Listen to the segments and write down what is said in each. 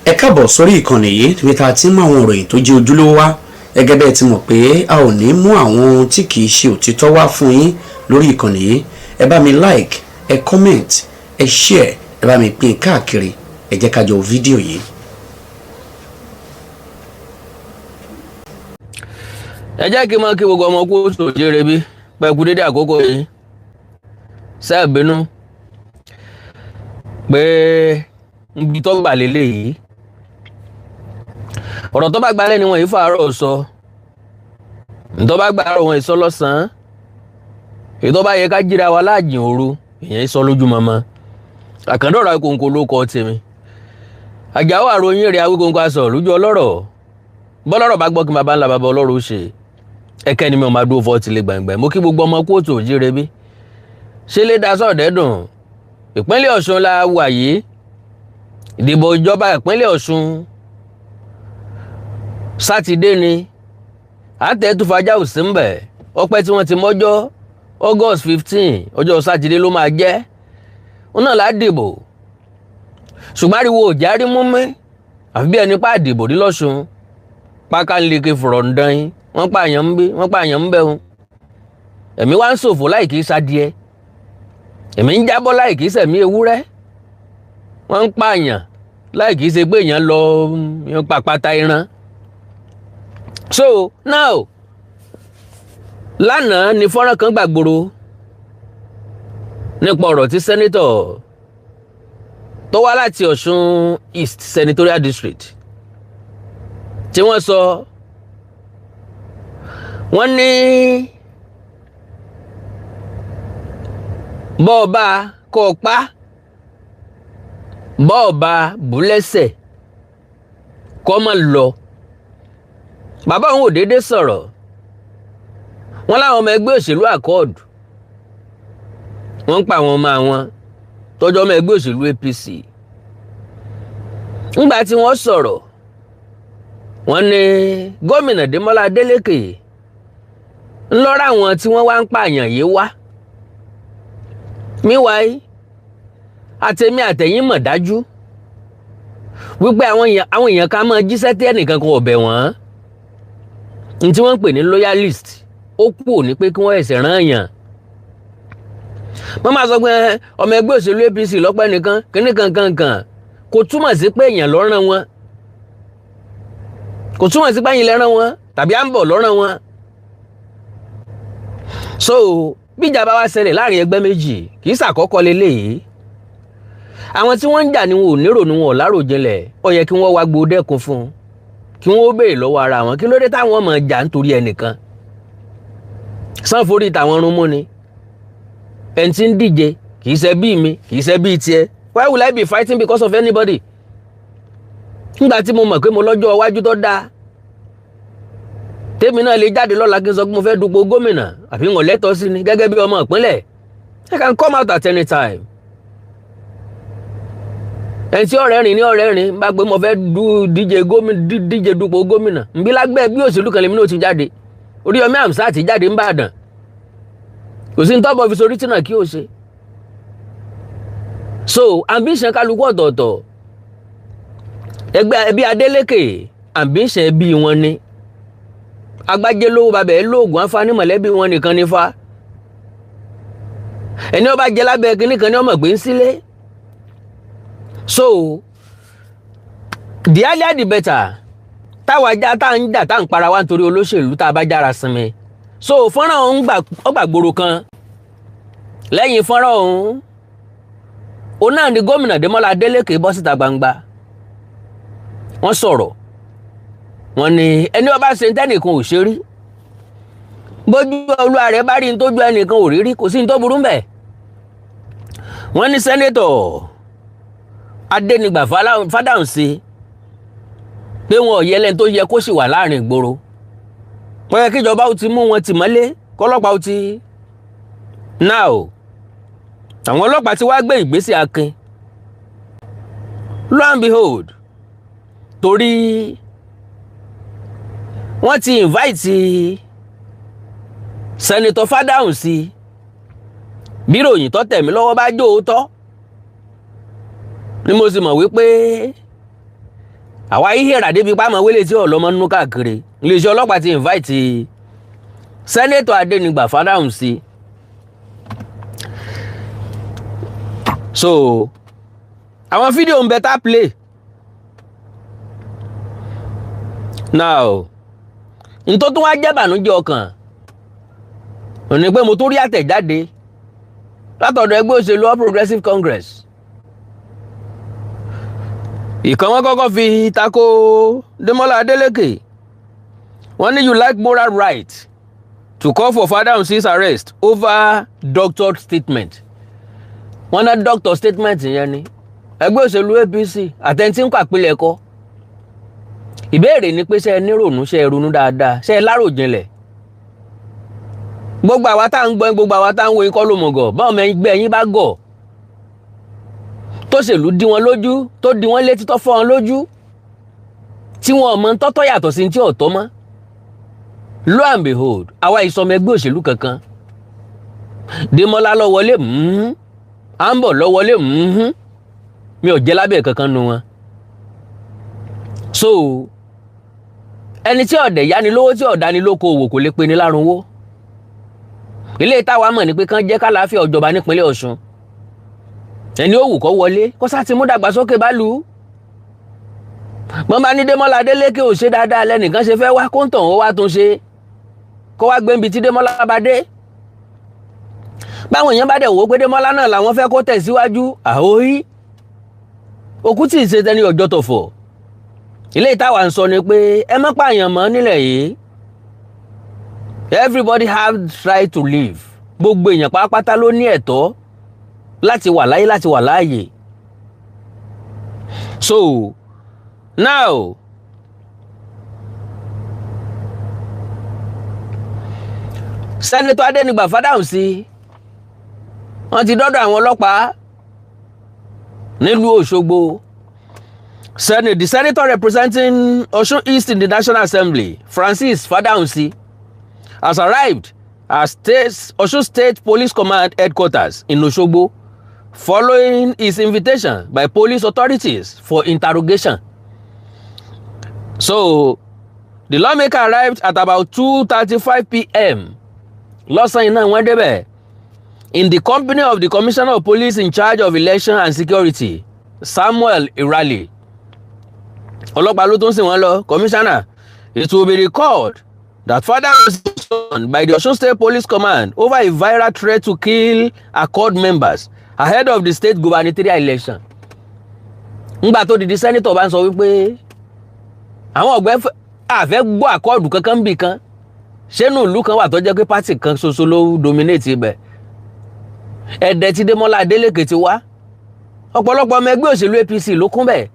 Ẹ káàbọ̀ sórí ìkànnì yìí níbi tá a ti ń mú àwọn ìròyìn tó jẹ́ ojúlówó wá gẹ́gẹ́ bẹ́ẹ̀ ti mọ̀ pé a ò ní mú àwọn tí kì í ṣe òtítọ́ wá fún yín lórí ìkànnì yìí. Ẹ bá mi like, ẹ comment, ẹ share, ẹ bá mi pín káàkiri, ẹ jẹ́ ká jọ fídíò yìí. Ẹ jẹ́ kí n máa kí gbogbo ọmọ kú sòjére bí pẹ̀kú dédé àkókò yìí sẹ́ẹ̀bínú pé ibi tó gbà lélẹ̀ yìí ọ̀rọ̀ tó bá gba lẹ́ni wọn yìí fàárọ̀ sọ tó bá gba àárọ̀ wọn yìí sọ lọ́sàn-án èyí tó bá yẹ ká jíra wa láàjìn òru ìyẹn sọ lójú mọ́mọ́ àkàndọ̀rọ̀ ìkòǹkò ló kọ́ tèmi àjàó àròyìn rẹ̀ awíkòǹkò aṣọ lójú ọlọ́rọ̀ bọ́lọ́rọ̀ bá gbọ́ kí bàbá ńlá bàbá ọlọ́rọ̀ ṣe ẹ̀kẹ́ ni mi ò máa dúró fọ́ tilẹ̀ gbàngbà mo kí gbogbo ọmọ kóòtù òjíire bí ṣe lè da sọ̀dẹ́dùn ìpínlẹ̀ Ọ̀ṣun la wà yìí ìdìbò ìjọba ìpínlẹ̀ Ọ̀ṣun sátidé ni àtẹ̀tùfàjà ò sí ń bẹ̀ ọpẹ́ tí wọ́n ti mọ́jọ́ August 15 ọjọ́ sátidé ló máa jẹ́ ó náà láà dìbò ṣùgbọ́n ariwo ò járí mú mi àfi bí ẹni pa àdìbò rí lọ́ṣun pákánleke fọ̀rọ̀ǹdán yín wọ́n pààyàn ń bí wọ́n pààyàn ń bẹ̀ wọn ẹ̀mí wá ń ṣòfò láì kìí sadìẹ ẹ̀mí ń jábọ́ láì kìí sẹ̀mí ewúrẹ́ wọ́n ń pààyàn láì kìí ṣe pé èèyàn lọ yan pàpàtà ìran. So now lánàá ni fọ́nrán kan gbàgbóró nípa ọ̀rọ̀ tí sẹ́nítọ̀ tó wá láti Ọ̀ṣun East Senatorial District tí wọ́n sọ wọ́n ní bọ́ọ̀bá kọ́ pa bọ́ọ̀bá búlẹ́sẹ̀ kọ́ mọ́ lọ bàbá òun ò déédéé sọ̀rọ̀ wọ́n láwọn ọmọ ẹgbẹ́ òṣèlú Accord wọ́n ń pa àwọn ọmọ àwọn tọ́jú ọmọ ẹgbẹ́ òṣèlú APC ńgbà tí wọ́n sọ̀rọ̀ wọ́n ní gómìnà Démọ́lá Adélékè ńlọ́ra àwọn tí wọ́n wá ń pààyàn yìí wá míwáyé àtẹ̀mí àtẹ̀yìn mọ̀ dájú wípé àwọn èèyàn kan máa jíṣẹ́ tí ẹnìkan kan ọ̀bẹ̀ wọ́n ní tí wọ́n ń pè ní loyalist ó kú òní pé kí wọ́n ẹ̀sẹ̀ rán èèyàn wọ́n máa sọ pé ọmọ ẹgbẹ́ òṣèlú APC lọ́pẹ́ nìkan kíní kankan kò túmọ̀ sí pé èèyàn ló rán wọn kò túmọ̀ sí pé ẹ̀yin lẹ rán wọn tàbí à ń bọ̀ ló rán wọn. So bíjà bá wá ṣẹlẹ̀ láàrin ẹgbẹ́ méjì kì í ṣàkọ́kọ́ leléyìí àwọn tí wọ́n ń jà ni wọn ò nírònú wọn ò láròjinlẹ̀ ó yẹ kí wọ́n wá gbó dẹ́kun fún kí wọ́n ó béèrè lọ́wọ́ ara wọn kí ló dé táwọn ọmọ jà nítorí ẹnìkan sanfori tàwọn rún mú ni ẹni tí ń díje kì í ṣe bí mi kì í ṣe bí tiẹ̀ why will I be fighting because of anybody nígbà tí mo mọ̀ pé mo lọ́jọ́ iwájú tó dáa tèmi náà lè jáde lọ́la kí n sọ pé mo fẹ́ dupò gómìnà àbí wọn lẹ́tọ̀ọ́ sí ni gẹ́gẹ́ bí ọmọ ìpínlẹ̀ I can come out at any time ẹni tí ọ̀rẹ́ rìn ní ọ̀rẹ́ rìn bá pé mo fẹ́ díje dupò gómìnà nbí lágbẹ́ bí òṣèlú kan lèmi náà ti jáde Oríyọmí Hamzat ti jáde ńbàdàn kò sí ní tọ́bọ̀ fi sorí tí náà kí o ṣe so ambition kálukú ọ̀tọ̀ọ̀tọ̀ ẹgbẹ́ ẹbí Adélékè ambition ẹbí wọn ni agbájé lówó babẹ lóògùn àǹfààní mọ̀lẹ́bí wọn nìkan ní fa ẹni ọba jẹ lábẹ́ kínní kan ní ọmọ gbé ń sílé so the earlier the better táwa já tá ń jà tá ń para wá nítorí olóṣèlú tá a bá jára sinmi so fọ́nrán ọ̀hún ọgbàgbòrò kan lẹ́yìn fọ́nrán ọ̀hún òun náà ni gómìnà Démọ́lá Adélékè bọ́ síta gbangba wọ́n sọ̀rọ̀ wọ́n ní ẹni ọba ṣe tẹ́nìkan ò ṣe rí bójú olúwa rẹ̀ bá rí ní tójú ẹnìkan ò rí rí kò sí ní tó burú mbẹ̀ wọ́n ní sẹ́nétọ̀ Adénígbà Fádáhùn sí pé wọn ò yẹ lẹ́ni tó yẹ kó sì wà láàrin ìgboro wọ́n yẹ kíjọba ó ti mú wọn tì mọ́lé kọ́lọ́pàá ó ti now àwọn ọlọ́pàá ti wá gbé ìgbésẹ̀ akin lo and behold torí wọ́n ti invite Senator Fádáhùn sí bí ròyìn tó tẹ̀mí lọ́wọ́ bá jó òótọ́ ni mo sì mọ̀ wípé àwa yìí hẹ̀rà débi pàmò wílé tí ọlọ́mọ nínú káàkiri iléeṣẹ́ ọlọ́pàá ti invite sẹ́nẹ́tọ̀ Adénígbà fádáhùn sí. So àwọn fídíò ń bẹ tá play now n tó tún wá jẹ́ ìbànújẹ́ ọkàn ò ní pé mo tún rí àtẹ̀jáde látọ̀dọ̀ ẹgbẹ́ òṣèlú All Progressives Congress. Ìkan wọn kọ́kọ́ fi tako Demola Adeleke. Wọ́n ní you like moral right to call for Fadahunsi's arrest over doctored statement. Wọ́n ná doctor statement yẹn ni ẹgbẹ́ òṣèlú APC àtẹ̀ntí ń pàpilẹ̀ ẹ̀kọ́. Ìbéèrè ni pé ṣé ẹ nírònú, ṣé ẹ ronú dáadáa, ṣé ẹ láròjinlẹ̀. Gbogbo àwa tá ń gbọ́, gbogbo àwa tá ń wo ikọ́ ló mọ̀ gọ̀ báwọn ọmọ ẹgbẹ́ yín bá gọ̀ tó ṣèlú dí wọn lójú, tó di wọn létí, tó fọ́ wọn lójú, tí wọn mọ tọ́tọ́ yàtọ̀ sí tí ọ̀tọ̀ mọ́. Lo and behold, àwa ìsọmọ ẹgbẹ́ òṣèlú kankan. Demola lọ wọlé Ambo lọ wọlé mi ò jẹ́ lábẹ́ kankan nu wọn. So ẹni tí ọ̀dẹ̀ yáni lówó tí ọ̀dání lóko òwò kò lè pe ní lárunwó. Ilé ìtawà mọ̀ ní pé kán jẹ́ kálàáfíà ọjọba nípínlẹ̀ Ọ̀ṣun. Ẹni ó wù kó wọlé kó sá ti mú dàgbàsókè bá lù ú. Wọ́n bá ní Demola Adeleke ò ṣe dáadáa lẹ́nìkan ṣe fẹ́ wá kó ń tàn ó wá tún ṣe kó wá gbé ibi tí Demola bá dé. Báwọn èèyàn bá dẹ̀ wò ó pé Demola náà làwọn fẹ́ kó tẹ̀síwájú àhóyí òkú tí ì ṣe tẹni ọjọ́ tọ̀fọ̀. Ilé ìtawà ń sọ ni pé ẹ má pààyàn mọ́ nílẹ̀ yìí. Everybody has right to live. Gbogbo èèyàn pátápátá ló ní ẹ̀tọ́ láti wà láyé, láti wà láàyè. So now Sẹ́nẹ́tọ̀ Adénígbà Fádáhùnsí wọ́n ti dọ́dọ̀ àwọn ọlọ́pàá nílùú Òṣogbo. The senator representing Osun East in the National Assembly, Francis Fádáhùnsí, has arrived at Osun State Police Command Headquarters in Osogbo following his invitation by police authorities for interrogation. So, the lawmaker arrived at about 2:35 p.m. lọ́sàn-án iná wọ́n débẹ̀ in the company of the Commissioner of Police in charge of Election and Security, Samuel Irali. Ọlọ́pàá ló tún sìn wọ́n lọ, Commissioner. It will be recalled that father was done by the Osun State Police Command over a viral threat to kill Accord members ahead of the state gubernatorial election. Ńgbà tó di senator bá ń sọ wípé àwọn ọ̀gbẹ́ àfẹ́ gbọ́ Accord kankan bì kan. Ṣénú ìlú kan wà tó jẹ́ pé party kan ṣoṣo ló dominate ibẹ̀. Ẹ̀dẹ̀ tí Demola Adeleke ti wá. Ọ̀pọ̀lọpọ̀ ọmọ ẹgbẹ́ òṣèlú APC ló kún bẹ̀.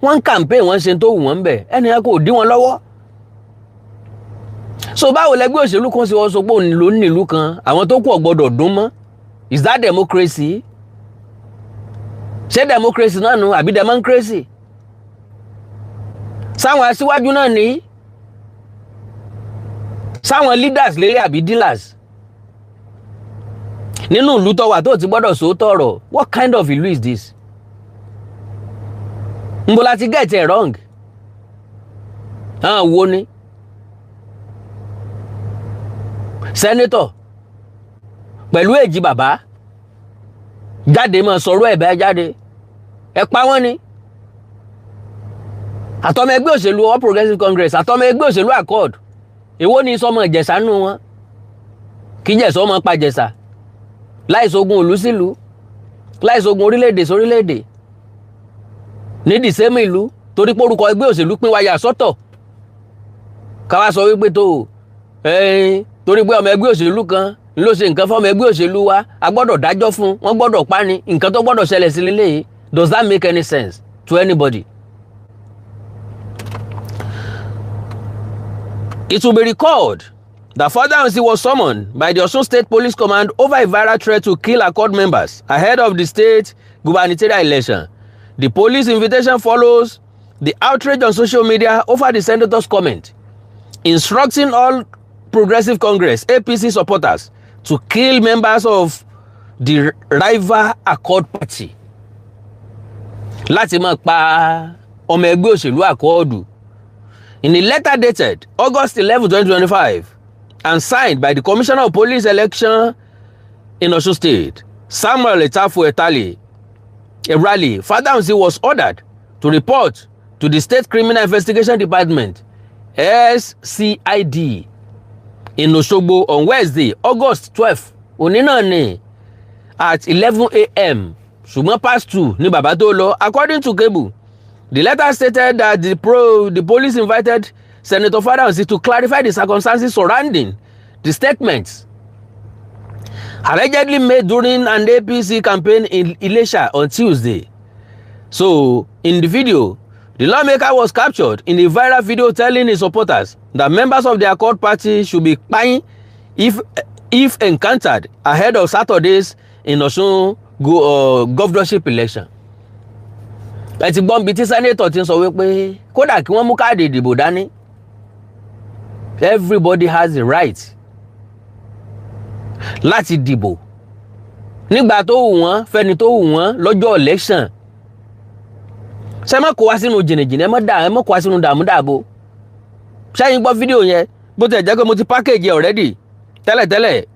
Wọ́n ń campaign, wọ́n ṣe tó wù wọ́n bẹ̀. Ẹnìyàn kò dí wọn lọ́wọ́. So báwo lẹgbẹ́ òṣèlú kan ṣe wọ́n sọ pé òun ló ní ìlú kan àwọn tó kù ò gbọdọ̀ dún mọ́? Is that democracy? Ṣé democracy náà nù àbí democracy? Sáwọn aṣíwájú náà ní? Sáwọn leaders lélẹ̀ àbí dealers? Nínú ìlú tó wà tó ti gbọ́dọ̀ sòótọ́ ọ̀rọ̀, what kind of ìlú is this? Ńbo la ti get it wrong? Wo ni? Senator pẹ̀lú èjì bàbá jáde mọ́ sọ̀rọ̀ ẹ̀bẹ̀ jáde ẹ pa wọ́n ni. Àtọmọ ẹgbẹ́ òṣèlú All Progressives Congress àtọmọ ẹgbẹ́ òṣèlú Accord èwo ni sọmọ Ìjẹ̀ṣà nù wọn kí Ìjẹ̀ṣà ọmọ pa Ìjẹ̀ṣà láìsógun ìlú sílùú láìsógun orílẹ̀-èdè sórílẹ̀-èdè ní dìsẹ́mù ìlú torí pé orúkọ ẹgbẹ́ òṣèlú pín wáyà sọ́tọ̀ káwá sọ wípé tó torí pé ọmọ ẹgbẹ́ òṣèlú kan ló ṣe nǹkan fún ọmọ ẹgbẹ́ òṣèlú wa a gbọ́dọ̀ dájọ́ fún wọn gbọ́dọ̀ pa ni nǹkan tó gbọ́dọ̀ ṣẹlẹ̀ sí lélẹ́yìí. Does that make any sense to anybody? It will be recalled that Fadahunsi was summoned by the Osun State Police Command over a viral threat to kill Accord members ahead of the state gubernatorial election. The police invitation follows the outrage on social media over the senator's comment, instructing all Progressive Congress APC supporters to kill members of the rival Accord party. Láti máa pa ọmọ ẹgbẹ́ òṣèlú Accord. In a letter dated August 11, 2025 and signed by the Commissioner of Police Election in Osun State, Samuel Etafo-Etale, Fadamsi was ordered to report to the State Criminal Investigation Department, SCID, in Osogbo on Wednesday, August 12, Oninani, at 11 a.m. Ṣùgbọ́n past 2 ní bàbá tó lọ. According to Kebu, the letter stated that the police invited Senator Fadamsi to clarify the circumstances surrounding the statements allegedly made during an APC campaign in Ilesha on Tuesday. So, in the video, the lawmaker was captured in a viral video telling his supporters that members of the Accord party should be paying if encountered ahead of Saturday's in Osun governorship election. Ẹ ti gbọ́n bí tí senator ti ń sọ wípé kódà kí wọ́n mú káàdì ìdìbò dání, everybody has the right láti dìbò nígbà tó wù wọ́n fẹ́ni tó wù wọ́n lọ́jọ́ election. Ṣé má kó wá sínú jìnnìjìnnì, ẹ má kó wá sínú dààmúdààbò. Ṣẹ́yìn gbọ́ fídíò yẹn bó ti jẹ́ pé mo ti package yẹ already tẹ́lẹ̀tẹ́lẹ̀.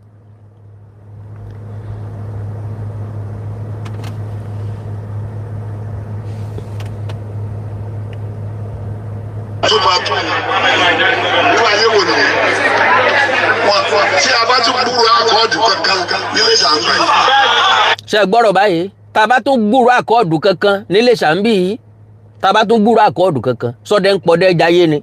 Ṣé gbọ́rọ̀ báyìí tá a bá tún gbúrò àkọọ̀dù kankan nílé ṣàǹbì yìí, tá a bá tún gbúrò àkọọ̀dù kankan sọ́dẹ̀ ń pọ̀dẹ̀ jayé ni.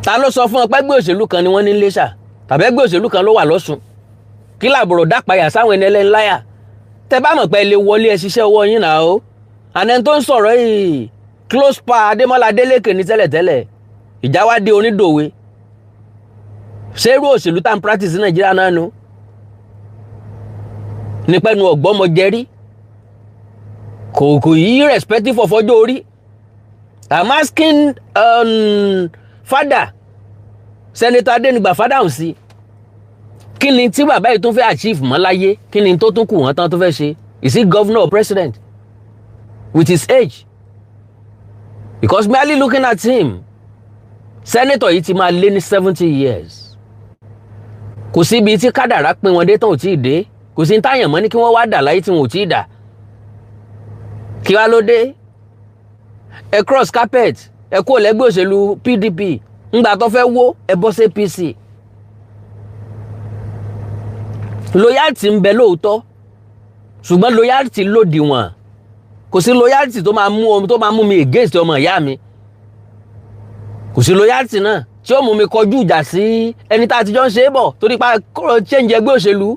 Ta ló sọ fún ọ pé ẹgbẹ́ òṣèlú kan ni wọ́n ní Iléṣà tàbí ẹgbẹ́ òṣèlú kan ló wà lọ́sùn? Kí làbùrọ̀ dápayà sáwọn ẹni ẹlẹ́ni láyà? Tẹ bá mọ̀ pé ilé wọlé ẹ ṣiṣẹ́ ọwọ́ yín náà o. Àná tó ń sọ̀rọ̀ yìí close pa Adémọ́lá Adélékè ní tẹ́lẹ̀tẹ́lẹ̀, ìjà wá dé onídòwe. Ṣé irú òṣèlú tá ń practice ní Nàìjíríà náà nu? Ní pẹ́nu ọ̀gbọ́mọ jẹ́rí kò yí respective of ọjọ́ orí. I'm asking father Senator Adenigba Fadamsi, kí ni tí bàbá yìí tún fẹ́ achieve mọ́ láyé? Kí ni tó tún kù wọ́n tán tó fẹ́ ṣe? Is he governor or president with his age? Because merely looking at him, senator yìí ti máa lé ní 70 years. Kò sí ibi tí kádàrá pín wọn dé tán ò tí ì dé. Kò sí táyàn mọ́ ní kí wọ́n wá dà láyé tí wọn ò tí ì dà. Kí wá ló dé? Ẹ cross carpet, ẹ kó lẹ́gbẹ́ òṣèlú PDP, ńgbà tó fẹ́ wó ẹ bọ́ sí APC. Loyalty ń bẹ lóòótọ́, ṣùgbọ́n loyalty lòdìwọ̀n. Kò sí loyalty tó máa mú mi against ọmọ ìyá mi. Kò sí loyalty náà tí ó mú mi kọjú ìjà sí ẹni tá a ti jọ ń ṣe é bọ̀ torí pa change ẹgbẹ́ òṣèlú.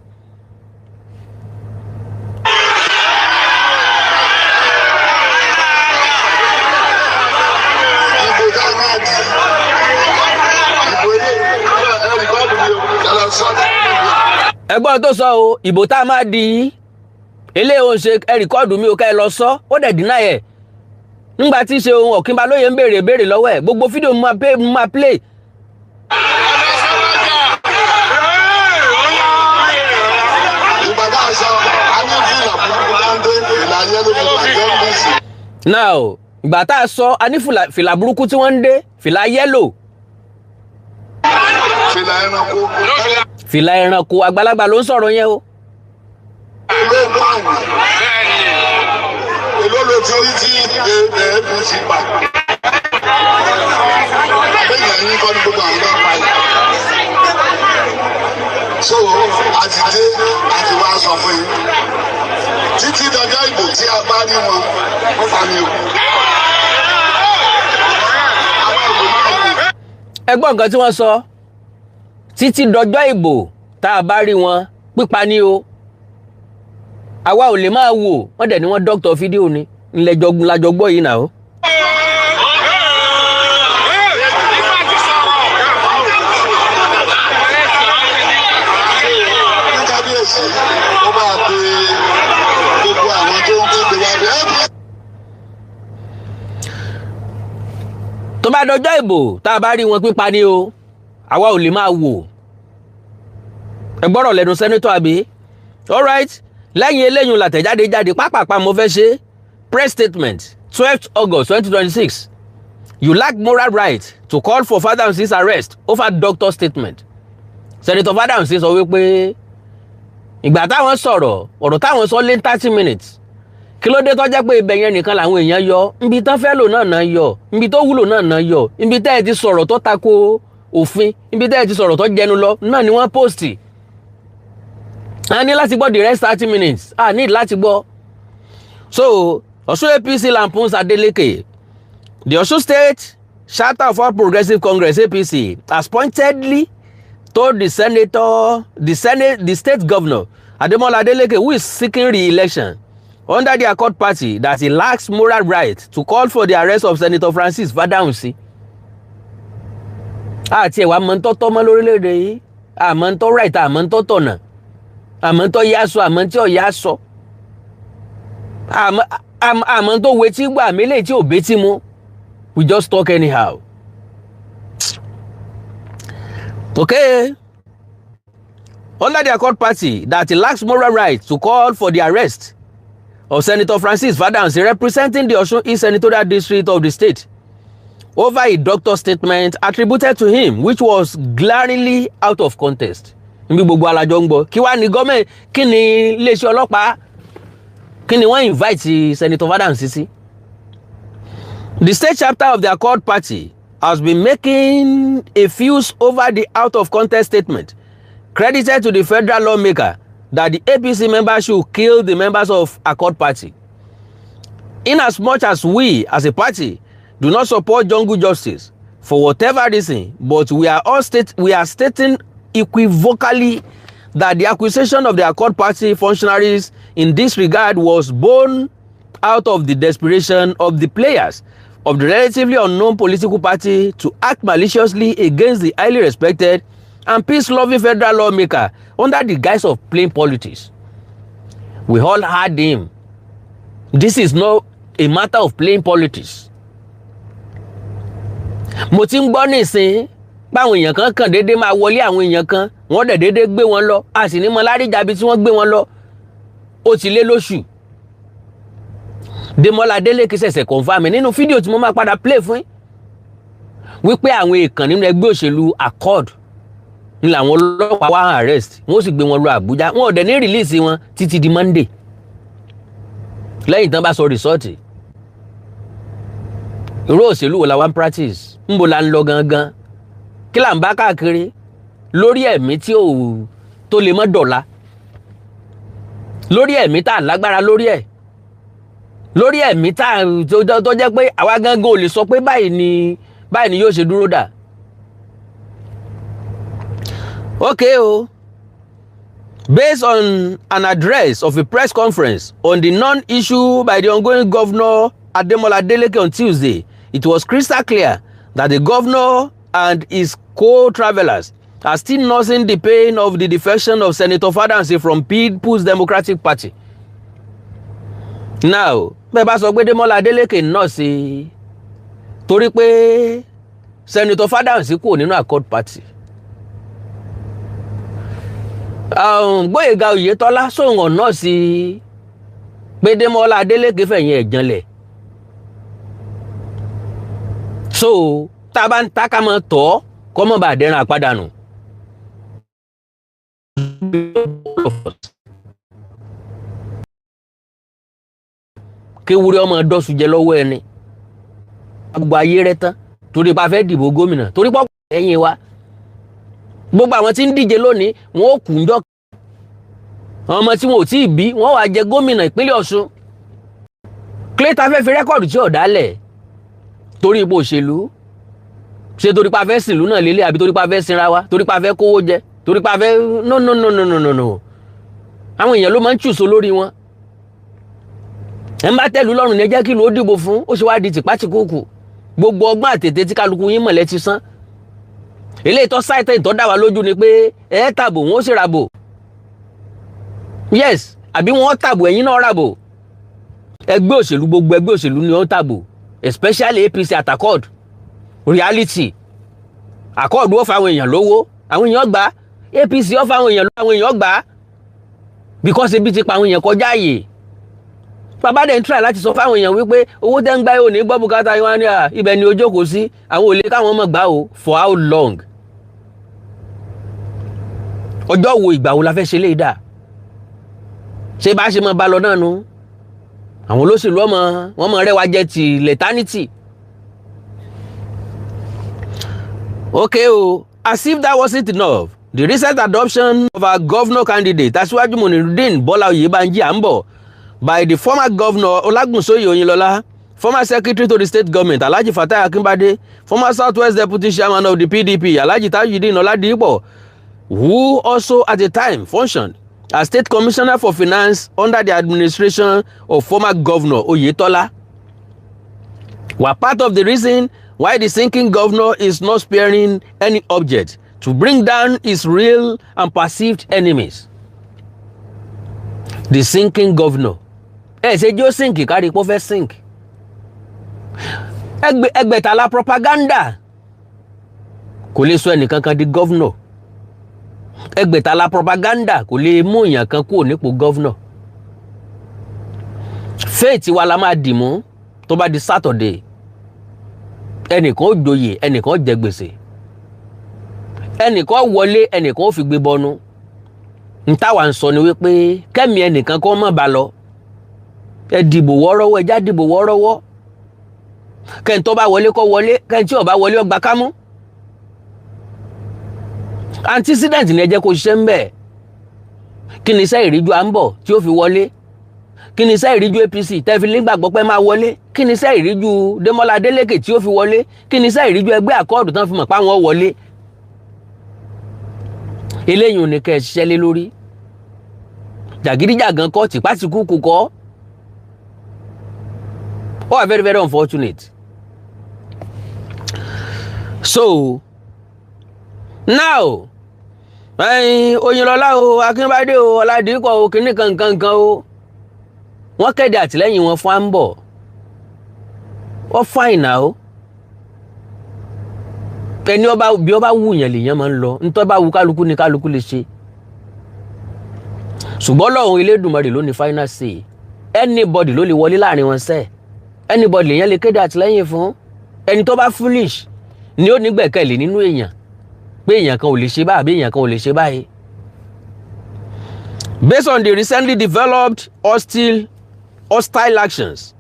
Ẹgbọ́n tó sọ o, ìbò tá a máa di eléyìí ò ń ṣe ẹ rìkọ́ọ̀dù mi ò ká ẹ lọ sọ, ó dẹ̀ dínà ẹ̀. Nígbà tí ṣe ohun Ọ̀kínbalóye ń béèrè lọ́wọ́ ẹ̀, gbogbo fídíò mo máa play. Now, ìgbà tá a sọ a ní fìlà burúkú tí wọ́n ń dé, fìlà yẹ́lò. Fìlà ẹranko àgbàlagbà ló ń sọ̀rọ̀ yẹn o. Èló ló ti rí tí èébù ti pa. Lẹ́yìn ẹ̀yìn kọ́ ní gbogbo àwọn bá pa yìí. So àti dé àti wá sọ fún yín. Títí dọjọ́ ìbò tí a bá rí wọn, ó pa mi o. Ẹ gbọ́ nǹkan tí wọ́n sọ. Títí dọjọ́ ìbò tá a bá rí wọn, pípa ni o. Àwa ò lè máa wò, wọ́n dẹ̀ ni wọ́n dọ́kítọ̀ fídíò ni lájọ gbọ́ yìí náà. Tó bá dọjọ́ ìbò tá a bá rí wọn, pípa ni o. Àwa ò lè máa wò. Ẹ gbọ́rọ̀ lẹ́nu sẹ́nitọ́ àbí? All right. Lẹ́yìn eléyìn làtẹ̀jáde jáde pápápá mo fẹ́ ṣe press statement 12th August 2026, you lack moral right to call for Fadamsi's arrest over doctor statement. Senator Fadamsi sọ wípé ìgbà táwọn sọ̀rọ̀ ọ̀rọ̀ táwọn sọ lé 30 minutes kí ló dé tó jẹ́ pé ibẹ̀ yẹn nìkan làwọn èèyàn yọ níbi tán fẹ́ lò náà yọ níbi tó wúlò náà yọ níbi tẹ́ ẹ ti sọ̀rọ̀ tó tako òfin níbi tẹ́ ẹ ti sọ̀rọ̀ tó jẹnu lọ náà ni wọ́n post. A ní láti gbọ́ the rest 30 minutes a ní láti gbọ́. So Osun APC lampoons Adeleke. The Osun State Charter of All Progressive Congress APC has pointedly told the state governor Ademola Adeleke, who is seeking re-election under the Accord Party, that he lacks moral right to call for the arrest of Senator Francis Fadamsi. Àti ẹ̀wà mọ́ntọ́ tọ́mọ́ lórílẹ̀-èdè yìí, àmọ́ntọ́ right, àmọ́ntọ́ tọ̀nà, àmọ́ntọ́ yásọ, àmọ́ntí ọ̀yásọ, àmọ́ntọ́ wetí gbà mílẹ̀ tí ò betí mu. We just talk anyhow. Okay. Under the Accord Party, that he lacks moral right to call for the arrest of Senator Francis Fadamsi, representing the Osun East Senatorial District of the state, over a doctor statement attributed to him, which was glaringly out of context. Nbi gbogbo alájọ ń gbọ́. Kí wá ní gọ́ọ̀mẹ̀ntì, kí ni iléeṣẹ́ ọlọ́pàá, kí ni wọ́n invite Senator Fadamsi sí? The state chapter of the Accord Party has been making a fuss over the out of context statement credited to the federal lawmaker that the APC members should kill the members of Accord Party. In as much as we as a party do not support jungle justice for whatever reason, but we are stating equivocally that the accusation of the Accord Party functionaries in this regard was born out of the desperation of the players of the relatively unknown political party to act maliciously against the highly respected and peace-loving federal lawmaker under the guise of playing politics. We all heard him. This is not a matter of playing politics. Mo ti ń gbọ́ nísìn báwọn èèyàn kan kàn déédéé máa wọlé àwọn èèyàn kan wọ́n dẹ̀ déédéé gbé wọn lọ a sì ní mọ láríjàbí tí wọ́n gbé wọn lọ ó ti lé lóṣù. Demola Adeleke ṣẹ̀ṣẹ̀ confirm nínú fídíò tí mo máa padà play fún wípé àwọn èèkàn nínú ẹgbẹ́ òṣèlú Accord ní làwọn ọlọ́pàá wá arrest wọ́n sì gbé wọn lọ Àbújá wọn ò dẹ̀ ní release wọn títí di Monday lẹ́yìn tán bá sọ rìsọ́ọ̀tì. Irú òṣèlú wo la wá ń practice ńbo la ń lọ gangan kí là ń bá káàkiri lórí ẹ̀mí tí ò tó lè mọ́ dọ̀la lórí ẹ̀mí tá a lágbára lórí ẹ̀ lórí ẹ̀mí tá tó jẹ́ pé àwa gangan ò lè sọ pé báyìí ni yóò ṣe dúró dà. Okay based on an address of a press conference on the non-issue by the ongoing Governor Ademola Adeleke on Tuesday, it was crystal clear that the governor and his co-travelers are still nursing the pain of the defection of Senator Fadamsi from People's Democratic Party. Now, bẹ́ẹ̀ bá sọ pé Demola Adeleke náà sí torí pé Senator Fadamsi kúrò nínú Accord Party. Gbóyèga Oyètọ́lá sóhun náà sí pé Demola Adeleke fẹ̀yìn ẹ̀ janlẹ̀. So tá a bá ń ta ká mọ́ tọ́ kọ́ mọ́ bá dẹ́ran àpádànù. Kéwúrẹ́ ọmọ dọ́sù jẹ lọ́wọ́ ẹni gbogbo ayé rẹ tán torí pa fẹ́ dìbò gómìnà torí pọ́ ẹ̀yìn wa gbogbo àwọn tí ń díje lónìí wọn ò kù ń dọ́ ọmọ tí wọn ò tí ì bí wọn wà jẹ gómìnà ìpínlẹ̀ Ọ̀ṣun clayton fẹ́ fi rẹ́kọ̀dù tí ò dálẹ̀ torí ipò òṣèlú ṣe torí pa fẹ́ sìnlú náà lélẹ̀ àbí torí pa fẹ́ sinra wa torí pa fẹ́ kówó jẹ torí pa fẹ́ no àwọn èèyàn ló máa ń chùsọ lórí wọn ẹ ń bá tẹ̀lú lọ́rùn ní ẹjẹ́ kí ló dìbò fún ó ṣe wá di tìpátìkúùkù gbogbo ọgbọ́n àtètè tí kálukú yín mọ̀lẹ́ ti sán eléyìí tó sáìtẹ́ ìtọ́ dá wa lójú ni pé ẹ tàbò wọn ó sì ràbò yes àbí wọn tàbò ẹ̀yin náà ràbò ẹgbẹ́ òṣèlú gbogbo ẹgbẹ́ òṣèlú ni wọ́n tàbò especially APC at Accord reality Accord ó fa àwọn èèyàn lówó àwọn èèyàn gbà APC ó fa àwọn èèyàn gbà because ebi ti pa àwọn èèyàn kọjá àyè bàbá dẹ̀ ń try láti sọ fáwọn èèyàn wípé owó tẹ́ ń gbá yóò ní gbọ́ bùkátà yín wá ní ibẹ̀ ni ojú kò sí àwọn ò lè káwọn mọ̀ gbá o for how long? ọjọ́ wo ìgbà wo la fẹ́ ṣe lè dà? ṣé bá ṣe mọ́ bá lọ náà nu? àwọn olóṣèlú wọ́n mọ̀ rẹwà jẹ́ ti leternity. Okay o, as if that wasn't enough, the recent adoption of our governor candidate Asiwaju Munirudeen Bola Oyebanji Ambo by the former governor Olagbosoye Oyinlola, former secretary to the state government Alhaji Fatai Akinbade, former Southwest deputy chairman of the PDP Alhaji Tajudeen Oladipo, who also at the time functioned as state commissioner for finance under the administration of former governor Oyetola, were part of the reason why the sinking governor is not sparing any object to bring down his real and perceived enemies. The sinking governor. Ṣé jó sink kárí pọ́ fẹ́ sink. Ẹgbẹ̀tàlá propaganda kò lè sọ ẹnìkankan di governor. Ẹgbẹ̀tàlá propaganda kò lè mú èèyàn kan kúrò nípò governor. Faith wa la máa dì mú tó bá di Saturday. Ẹnìkan ó joyè, ẹnìkan ó jẹ gbèsè. Ẹnìkan wọlé, ẹnìkan ó fi gbé bọnú. Ntàwa ń sọ ni wípé kẹ́mi ẹnìkan kó má ba lọ. Ẹ dìbò wọ́rọ́wọ́, ẹjá dìbò wọ́rọ́wọ́. Kẹ́ni tó bá wọlé kó wọlé, kẹ́ni tí ò bá wọlé ó gba kámú. Antecedent ni ẹ jẹ́ kó ṣiṣẹ́ ń bẹ̀. Kí ni iṣẹ́ ìríjú à ń bọ̀ tí ó fi wọlé? Kí ni iṣẹ́ ìríjú APC tẹ́ fi nígbàgbọ́ pé máa wọlé? Kí ni iṣẹ́ ìríjú Démọ́lá Adélékè tí ó fi wọlé? Kí ni iṣẹ́ ìríjú ẹgbẹ́ àkọọ́dù tán fi mọ̀ pé àwọn wọlé? Eléyìí ò ní kẹ́ ẹ ṣiṣẹ́ lé lórí. Jàgídíjàgan kọ́ tìpátìkúùkù kọ́. Oh, are very, very unfortunate. So, now, Oyinlọlá o, Akínbádé o, Ọládìpọ̀ o, Kini kankan o. Wọ́n kéde àtìlẹ́yìn wọn fún Ambo. Wọ́n fine now. Ẹni bí ó bá wù yẹn lèyàn máa ń lọ. Ntọ́ bá wù kálukú ni kálukú lè ṣe. Ṣùgbọ́n Ọlọ́run Elédùmarè ló ní final say. Anybody ló lè wọlé láàrin wọn sẹ́ẹ̀. Anybody lèyàn lè kéde àtìlẹ́yìn fún. Ẹni tó bá foolish ni ó ní gbẹ̀kẹ̀lé nínú èèyàn. Pé èèyàn kan ò lè ṣe báyìí, èèyàn kan ò lè ṣe báyìí. Based on the recently developed hostile actions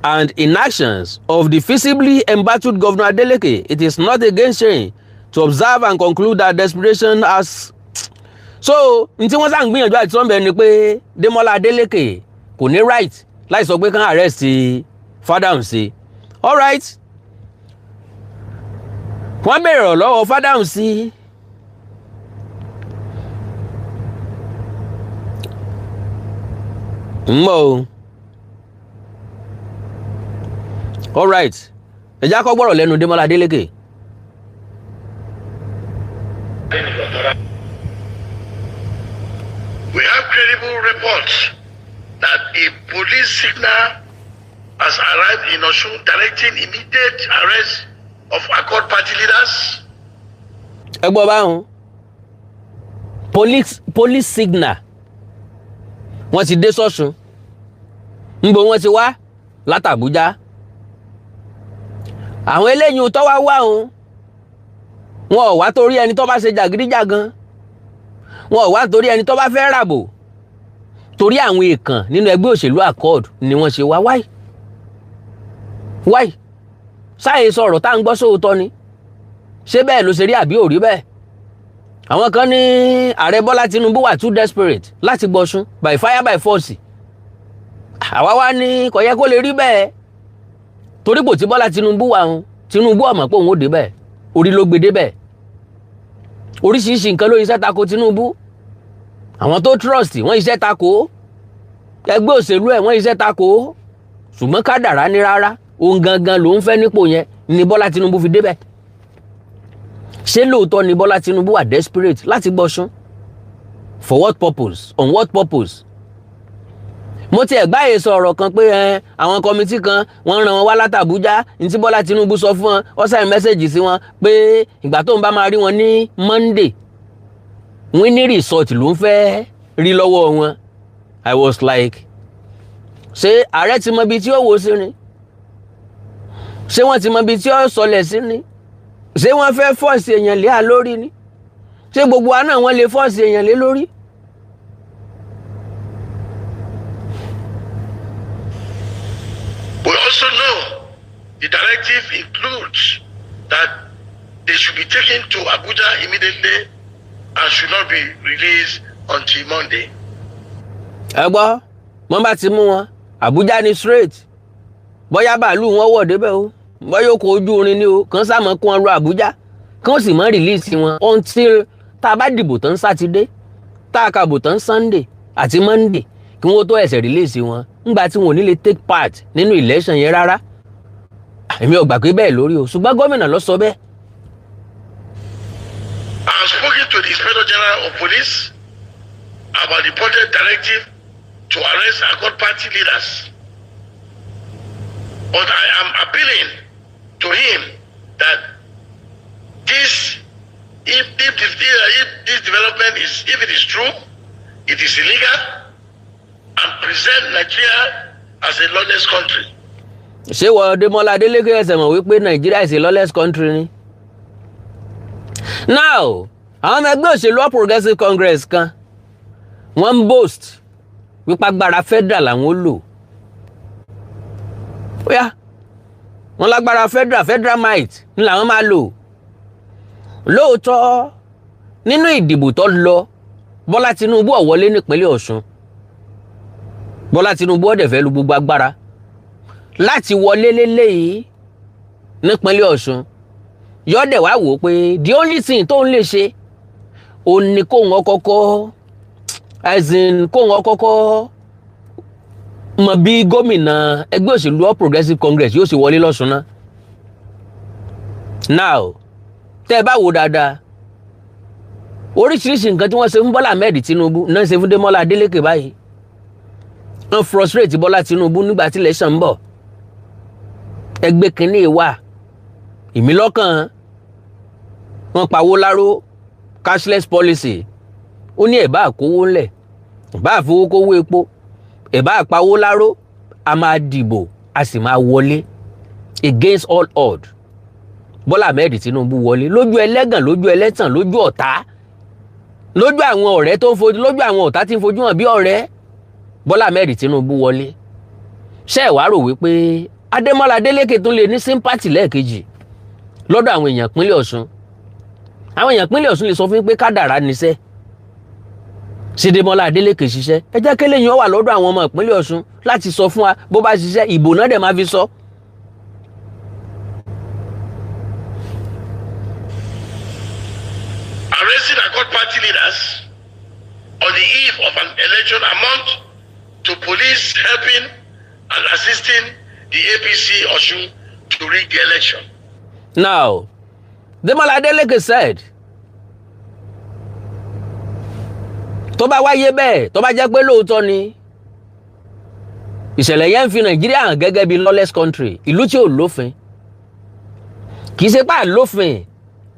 and inactions of the visibly embattled Governor Adeleke, it is not against shame to observe and conclude that desperation has. So, n tí wọ́n sá ń gbìyànjú àti sọ́nbẹ̀ ni pé Démọ́lá Adeleke kò ní right láì sọ pé kán arrest Fádàhùnsí. All right. Wọ́n bèèrè lọ́wọ́ Fádàhùnsí. Mọ́. All right. Ẹ jẹ́ kó gbọ́rọ̀ lẹ́nu Démọ́lá Adélékè. We have credible reports that a police signal has arrived in Osun directing immediate arrest of Accord party leaders. Ẹ gbọ́ báwọn. Police signal. Wọ́n ti dé sọ́sùn. Ńbo wọ́n ti wá látàbújá. Àwọn eléyìí tó wá òun. Wọn ò wá torí ẹni tó bá ṣe jàgídíjàgan. Wọn ò wá torí ẹni tó bá fẹ́ ràbò. Torí àwọn èèkàn nínú ẹgbẹ́ òṣèlú Accord ni wọ́n ṣe wá. Why? Sáyé sọ̀rọ̀ tá ń gbọ́ sóòótọ́ ni. Ṣé bẹ́ẹ̀ ló ṣe rí àbí ò rí bẹ́ẹ̀? Àwọn kan ní ààrẹ Bọ́lá Tinubu wà too desperate láti gbọ́sùn by fire by force. Àwa wá ní kò yẹ kó lè rí bẹ́ẹ̀. Torí bò tí Bọ́lá Tinubu wà ń, Tinubu ò mọ̀ pé òun ò dé bẹ́ẹ̀. Orí ló gbé dé bẹ́ẹ̀. Oríṣiríṣi nǹkan ló iṣẹ́ tako Tinubu. Àwọn tó trust wọ́n iṣẹ́ tako. Ẹgbẹ́ òṣèlú ẹ̀ wọ́n iṣẹ́ tako. Ṣùgbọ́n kádàrá ní rárá. Òun gangan ló ń fẹ́ nípò yẹn ni Bọ́lá Tinubu fi débẹ̀. Ṣé lóòótọ́ ni Bọ́lá Tinubu wà desperate láti gbọ́sùn? For what purpose? On what purpose? Mo ti ẹ̀gbáyé sọ ọ̀rọ̀ kan pé àwọn kọmitì kan wọ́n ràn wọ́n wá látàbújá ní tí Bọ́lá Tinubu sọ fún wọn ó send message sí wọn pé ìgbà tó ń bá máa rí wọn ní Monday wọ́n ní result ló ń fẹ́ rí lọ́wọ́ wọn. I was like, ṣé ààrẹ ti mọ ibi tí ó wò sí ni ṣé wọ́n ti mọ ibi tí ó sọlẹ̀ sí ni ṣé wọ́n fẹ́ fọ́ọ̀sì èèyàn lé à lórí ni ṣé gbogbo wa náà wọ́n lè fọ́ọ̀sì èèyàn lé lórí. We also know the directive includes that they should be taken to Abuja immediately and should not be released until Monday. ẹ gbọ́ wọ́n bá ti mú wọn Abuja ni straight bóyá bàálù wọn wọ̀ débẹ̀ o bóyá ọkọ̀ ojú irin ni o kàn sáàmọ́ kí wọ́n lọ Abuja kí wọ́n sì mọ́ release wọn until tá a bá dìbò tán Sátidé tá a kàbò tán Sunday àti Monday kí wọ́n tó ẹ̀sẹ̀ release wọn ńgbà tí wọn ò ní lè take part nínú election yẹn rárá. èmi ò gbà pé bẹ́ẹ̀ lórí o ṣùgbọ́n gómìnà ló sọ bẹ́ẹ̀. I have spoken to the Inspector General of Police about the reported directive to arrest Accord Party leaders. But I am appealing to him that if this development if it is true, it is illegal and present Nigeria as a lawless country. ṣé wọ́n Adémọ́lá Adélékè ẹsẹ̀ mọ̀ wípé Nigeria is a lawless country ni. now àwọn ọmọ ẹgbẹ́ òṣèlú All Progressives Congress kan wọ́n ń boast wípé agbára federal làwọn lò. bóyá wọ́n lágbára federal might ni làwọn máa lò. lóòótọ́ nínú ìdìbò tó lọ Bọ́lá Tinubu ó wọlé nípínlẹ̀ Ọ̀ṣun. Bọ́lá Tinubu ó dẹ̀ fẹ́ lu gbogbo agbára láti wọlé léléyìí nípínlẹ̀ Ọ̀ṣun. yọ́dẹ̀ wá wò ó pé the only thing tó ń lè ṣe ó ní kóun ọkọ́kọ́ kóun ọkọ́kọ́ mọ bí gómìnà ẹgbẹ́ òṣèlú All Progressives Congress yóò sì wọlé lọ́ṣun náà. now tẹ́ ẹ bá wò dáadáa oríṣiríṣi nǹkan tí wọ́n ṣe fún Bọ́lá Ahmed Tinubu náà ṣe fún Démọ́lá Adélékè báyìí. wọ́n frustrate Bọ́lá Tinubu nígbà tí election ń bọ̀. ẹgbẹ́ Kini wà ìmílọ́kàn wọ́n pawó láró cashless policy ó ní ẹ̀bá àkówó ńlẹ̀ ẹ̀bá àfowókówó epo ẹ̀bá àpawó láró a máa dìbò a sì máa wọlé against all odds. Bọ́lá Ahmed Tinubu wọlé lójú ẹlẹ́gàn lójú ẹlẹ́tàn lójú ọ̀tá lójú àwọn ọ̀rẹ́ tó ń fojú lójú àwọn ọ̀tá tí ń fojú hàn bí ọ̀rẹ́. Bọ́lá Ahmed Tinubu wọlé. ṣé ẹ wá rò wípé Adémọ́lá Adélékè tún lè ní sympathy lẹ́ẹ̀kejì lọ́dọ̀ àwọn èèyàn ìpínlẹ̀ Ọ̀ṣun. àwọn èèyàn ìpínlẹ̀ Ọ̀ṣun lè sọ fún yín pé kádàrá níṣẹ́ sí Démọ́lá Adélékè ṣiṣẹ́. ẹ jẹ́ kélé yín ó wà lọ́dọ̀ àwọn ọmọ ìpínlẹ̀ Ọ̀ṣun láti sọ fún wa bó bá ṣiṣẹ́ ìbò náà dẹ̀ máa fi sọ. Arresting Accord Party leaders on the eve of an election amount to police helping and assisting the APC Osun to rig the election. Now, Démọ́lá Adélékè said, tó bá wáyé bẹ́ẹ̀, tó bá jẹ́ pé lóòótọ́ ni, ìṣẹ̀lẹ̀ yẹn ń fi Nàìjíríà hàn gẹ́gẹ́ bí lawless country, ìlú tí ò lófin. Kì í ṣe pé àlófin,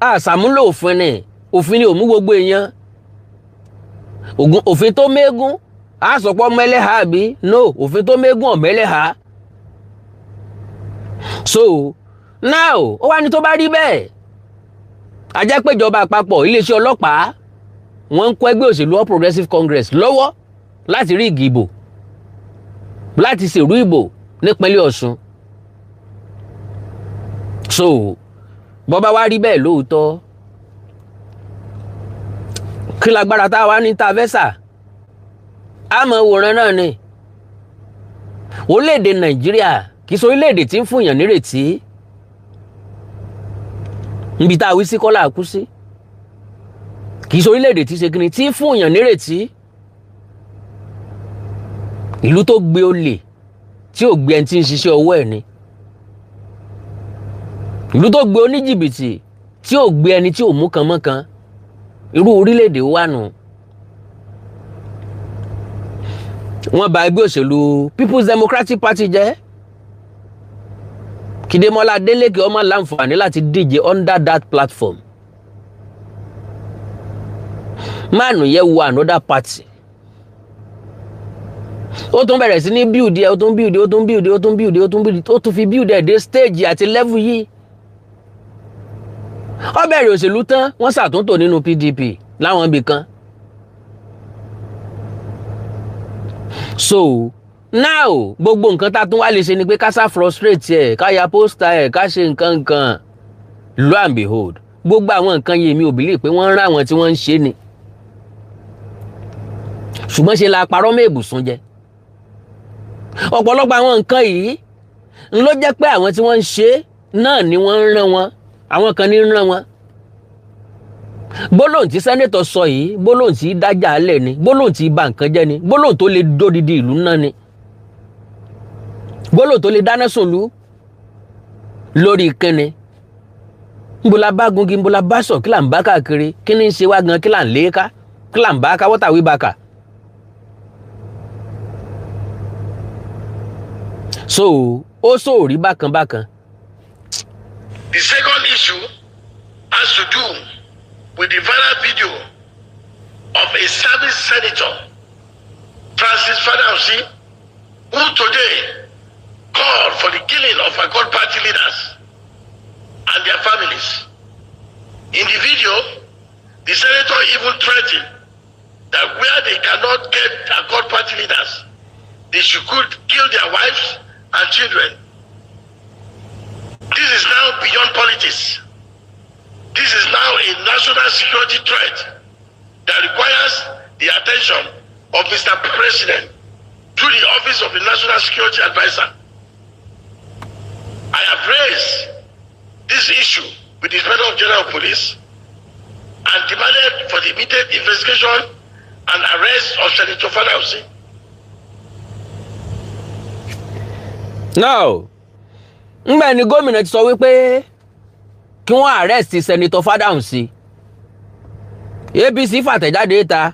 àṣàmúlò òfin ni, òfin ni ò mú gbogbo èèyàn. Òfin tó mégún, a sọ pé ọmọ ẹlẹ́hàá bí, no, òfin tó mégún ọmọ ẹlẹ́hàá. So, now, ó wá ní tó bá rí bẹ́ẹ̀. A jẹ́ pé ìjọba àpapọ̀ iléeṣẹ́ ọlọ́pàá wọ́n ń kó ẹgbẹ́ òṣèlú All Progressives Congress lọ́wọ́ láti rí ìgbìbò láti ṣèrú ìbò nípínlẹ̀ Ọ̀ṣun. So, bó bá wá rí bẹ́ẹ̀ lóòótọ́ kí lágbára tá a wá ní ta fẹ́sà a mọ̀ wòran náà ni orílẹ̀-èdè Nàìjíríà kì í ṣe orílẹ̀-èdè tí ń fún èèyàn nírètí níbi tá a wí sí kọ́lá kú sí kì í ṣe orílẹ̀-èdè tí ṣe kí ni tí ń fún èèyàn nírètí ìlú tó gbé olè tí ò gbé ẹni tí ń ṣiṣẹ́ ọwọ́ ẹ̀ ni ìlú tó gbé oníjìbìtì tí ò gbé ẹni tí ò mú kan mọ́kan irú orílẹ̀-èdè wà nù. wọ́n bà ẹgbẹ́ òṣèlú People's Democratic Party jẹ́ kí Démọ́lá Adélékè ó máa láǹfààní láti díje under that platform. máàlù yẹ wo another party ó tún bẹ̀rẹ̀ sí ní build ẹ̀, ó tún build ẹ̀, ó tún build ẹ̀, ó tún build ẹ̀, ó tún build ẹ̀, ó tún fi build ẹ̀ dé stage àti level yìí. Ó bẹ̀rẹ̀ òṣèlú tán wọ́n ṣàtúntò nínú PDP láwọn ibì kan. So now gbogbo nǹkan tá a tún wá lè ṣe ni pé ká sá frustrate ẹ̀, ká ya poster ẹ̀, ká ṣe nǹkan. Lo and behold gbogbo àwọn nǹkan yìí mi ò believe pé wọ́n ń rán àwọn tí wọ́n ń ṣe ni. Ṣùgbọ́n ṣe la parọ́ mọ́ èbùsùn jẹ. Ọ̀pọ̀lọpọ̀ àwọn nǹkan yìí ń ló jẹ́ pé àwọn tí wọ́n ń ṣe náà ni wọ́n ń rán wọn, àwọn kan ní ń rán wọn. Gbólóhùn tí sẹ́nétọ̀ sọ yìí, gbólóhùn tí dájà alẹ̀ ni, gbólóhùn tí bà nǹkan jẹ́ ni, gbólóhùn tó lè dódidi ìlú náà ni, gbólóhùn tó lè dáná sùnlú lórí kíni. Nbola bá gungi, nbola bá sọ, kí là ń bá káàkiri, kí ni ń ṣe wá gan, kí là ń lé ká, kí là ń bá ká, what are we back at? So ó sóòrí bákan bákan. The second issue has to do with the viral video of a service senator, Francis Fadausi, who today called for the killing of Accord party leaders and their families. In the video, the senator even threatened that where they cannot get Accord party leaders, they should kill their wives and children. This is now beyond politics. This is now a national security threat that requires the attention of Mr. President through the Office of the National Security Advisor. I have raised this issue with the Inspector of General Police and demanded for the immediate investigation and arrest of Senator Fadausi. Now, ngbà ni gómìnà ti sọ wípé kí wọ́n arrest Senator Fadausi. APC fàtẹ̀jáde ta,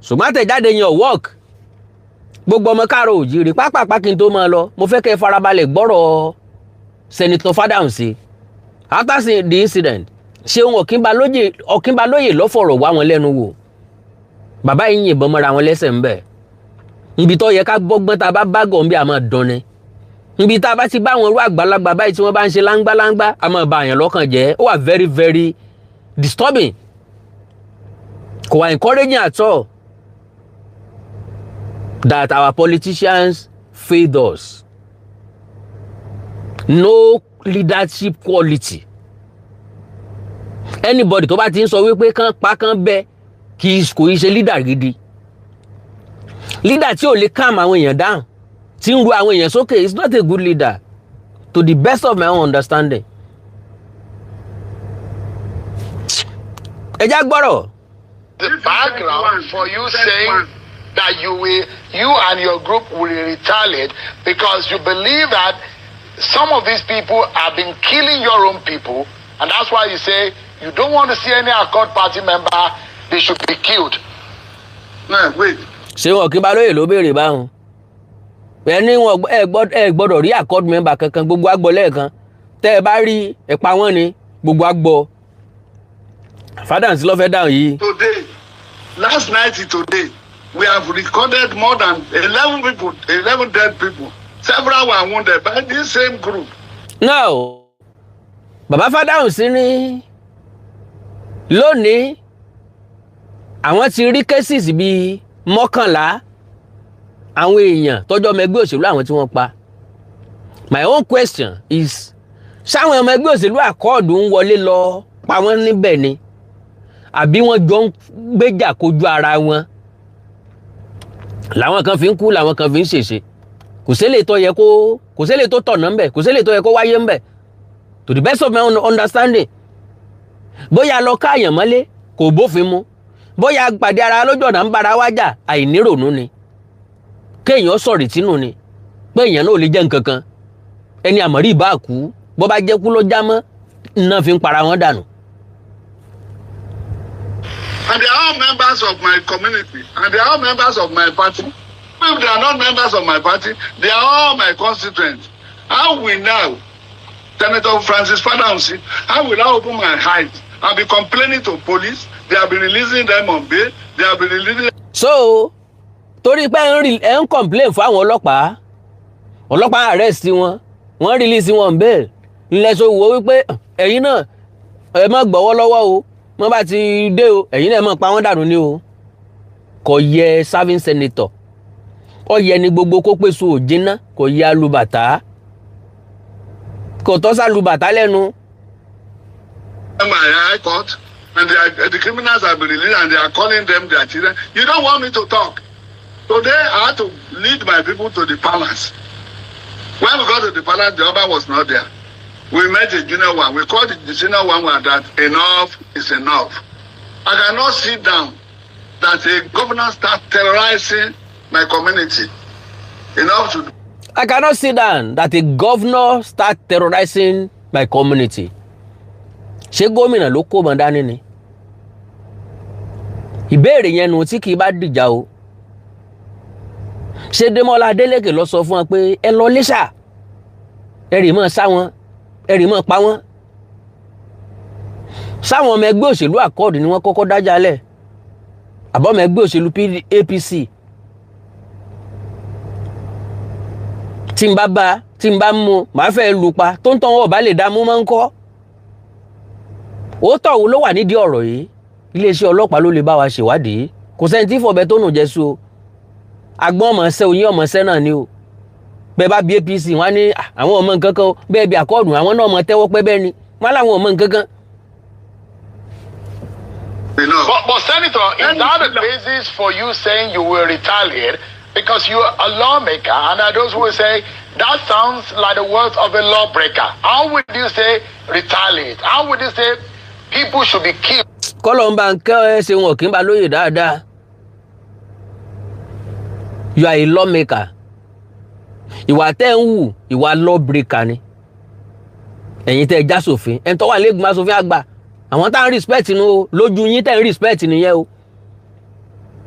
ṣùgbọ́n àtẹ̀jáde yẹn ò work. Gbogbo ọmọ káàrọ̀ òjíire pápápá kí n tó máa lọ, mo fẹ́ kẹ́ farabalẹ̀ gbọ́rọ̀ Senator Fadausi. After the incident, Ṣeun Ọ̀kínbalóyè ló fọ̀rọ̀ wá wọn lẹ́nu wò. Bàbá yìí yìnbọn mọ́ra wọn lẹ́sẹ̀ ń bẹ̀. Ibi tó yẹ ká gbọ́gbọ́n tá a bá bágọ̀ ń bí a máa dán ni. Ibi tá a bá ti bá wọn rú àgbàlagbà báyìí tí wọ́n bá ń ṣe láńgbáláńgbá a máa bà yàn lọ́kàn jẹ́. Ó wà very very disturbing. Kò wà encouraging at all that our politicians failed us. No leadership quality. Anybody tó bá ti ń sọ wípé kán pa kán bẹ́ kò í ṣe leader gidi. Leader tí ò lè calm àwọn èèyàn down, tí ń ru àwọn èèyàn sókè, is not a good leader to the best of my own understanding. Ẹ já gbọ́rọ̀. The background for you saying that you and your group will retaliate because you believe that some of these people have been killing your own people, and that's why you say you don't want to see any Accord party member, they should be killed. No, wait. Ṣeun Ọ̀kínbalóyè ló béèrè báwọn. Ẹni wọn ẹ gbọ́dọ̀ rí Accord member kankan, gbogbo agbọ́ lẹ́ẹ̀kan. Tẹ́ ẹ bá rí ẹ pa wọ́n ni, gbogbo agbọ́. Fadausi ló fẹ́ dáhùn yìí. Today, last night to today, we have recorded more than 11 dead people. Several were wounded by this same group. Now, Baba Fadausi ní lónìí àwọn ti rí cases bíi 11 àwọn èèyàn tọ́jọ́ ọmọ ẹgbẹ́ òṣèlú àwọn tí wọ́n pa. My own question is, ṣáwọn ọmọ ẹgbẹ́ òṣèlú Accord ń wọlé lọ pa wọ́n níbẹ̀ ni àbí wọ́n jọ ń gbéjà kojú ara wọn? Làwọn kan fi ń kú, làwọn kan fi ń ṣèṣe. Kò ṣẹlẹ̀ tó tọ̀nà ńbẹ̀, kò ṣẹlẹ̀ tó yẹ kó wáyé ńbẹ̀. To the best of my own understanding. Bóyá lọ káàyàn mọ́lé kò bófin mu. Bóyá pàdé ara lójú ọ̀nà ń bára wájà àìnírònú ni. Kéèyàn sọ̀rì tínú ni. Pé èèyàn náà ò lè jẹ́ nǹkan kan. Ẹni àmọ̀rí ìbá kú, bó bá jẹ́ kú ló já mọ́, náà fi ń para wọn dànù. And they are all members of my community, and they are all members of my party. If they are not members of my party, they are all my constituents. How will now, Senator Francis Fadausi, how will I open my eyes and be complaining to police? They have been releasing them on bail. They have been releasing. So, torí pé ẹ ń complain fún àwọn ọlọ́pàá arrest wọn, wọ́n release wọn bail, ńlẹ̀ so wò wípé ẹ̀yin náà ẹ má gbọ́wọ́ lọ́wọ́ o, wọ́n bá ti dé o ẹ̀yin náà ẹ má pa wọ́n dànù ni o. Kò yẹ serving senator, ó yẹ ní gbogbo kó pèsè òjìnà, kò yẹ alùbàtà, kò tọ́ sí alùbàtà lẹ́nu. My high court, and the criminals have been released, and they are calling them their children. You don't want me to talk. Today, I had to lead my people to the palace. When we got to the palace, the other was not there. We met the junior one. We called the senior one that enough is enough. I cannot sit down that a governor start terrorizing my community. Enough to do. I cannot sit down that a governor start terrorizing my community. Ṣé gómìnà ló kó mọ dání ni? Ìbéèrè yẹn nu tí kì í bá dìjà o. Ṣé Démọ́lá Adélékè lọ sọ fún wọn pé ẹ lọ Iléṣà, ẹ rì mọ́ sá wọn, ẹ rì mọ́ pa wọ́n? Sáwọn ọmọ ẹgbẹ́ òṣèlú àkọ́ọ̀dù ni wọ́n kọ́kọ́ dájálẹ̀, àbọ̀ ọmọ ẹgbẹ́ òṣèlú APC. Tí n bá mú màá fẹ́ lù pa, tó ń tàn wọ́n bá lè dá mú máa ń kọ́. Ó tọ̀ wo ló wà nídìí ọ̀rọ̀ yìí? Iléeṣẹ́ ọlọ́pàá ló lè bá wa ṣèwádìí. Kò sẹ́ni tí fọ̀bẹ tó nù jẹ́ sí o. Agbọ́n ọmọ ṣẹ́ oyin ọmọ ṣẹ́ náà ni o. Bẹ́ẹ̀ bá bí APC wọ́n á ní àwọn ọmọ nǹkan kan, bẹ́ẹ̀ bí àkọ́ọ̀dù àwọn náà ọmọ tẹ́wọ́ pẹ́ bẹ́ẹ̀ ni. Wọ́n láwọn ọmọ nǹkan kan. But Senator, is that a basis for you saying you will retaliate? Because you are a lawmaker, and there are those who will say, that sounds like the words of a lawbreaker. How would you say retaliate? How would you say people should be killed? Kọ́lọ́mbà ń kẹ́ ẹ ṣe wọn kì í bá lóye dáadáa. You are a lawmaker. Ìwà tẹ́ ń wù, ìwà lawbreaker ni. Ẹ̀yin tẹ́ ẹ já sòfin, ẹni tó wà lẹ́gbẹ̀ẹ́ asòfin àgbà. Àwọn tá ń respect nu o, lójú yín tẹ́ ń respect nìyẹn o.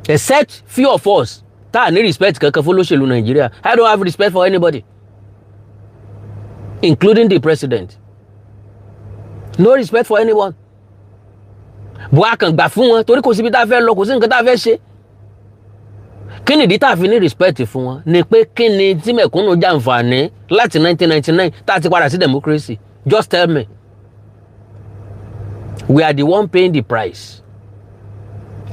Except few of us tá ní respect kankan fún olóṣèlú Nàìjíríà. I don't have respect for anybody, including the president. No respect for anyone. Bó a kàn gbà fún wọn torí kò síbi tá a fẹ́ lọ, kò sí nǹkan tá a fẹ́ ṣe. Kí nìdí tá a fi ní respect fún wọn ni pé kí ni tí mẹ̀kúnnù jàǹfààní láti 1999 tá a ti padà sí democracy? Just tell me. We are the one paying the price.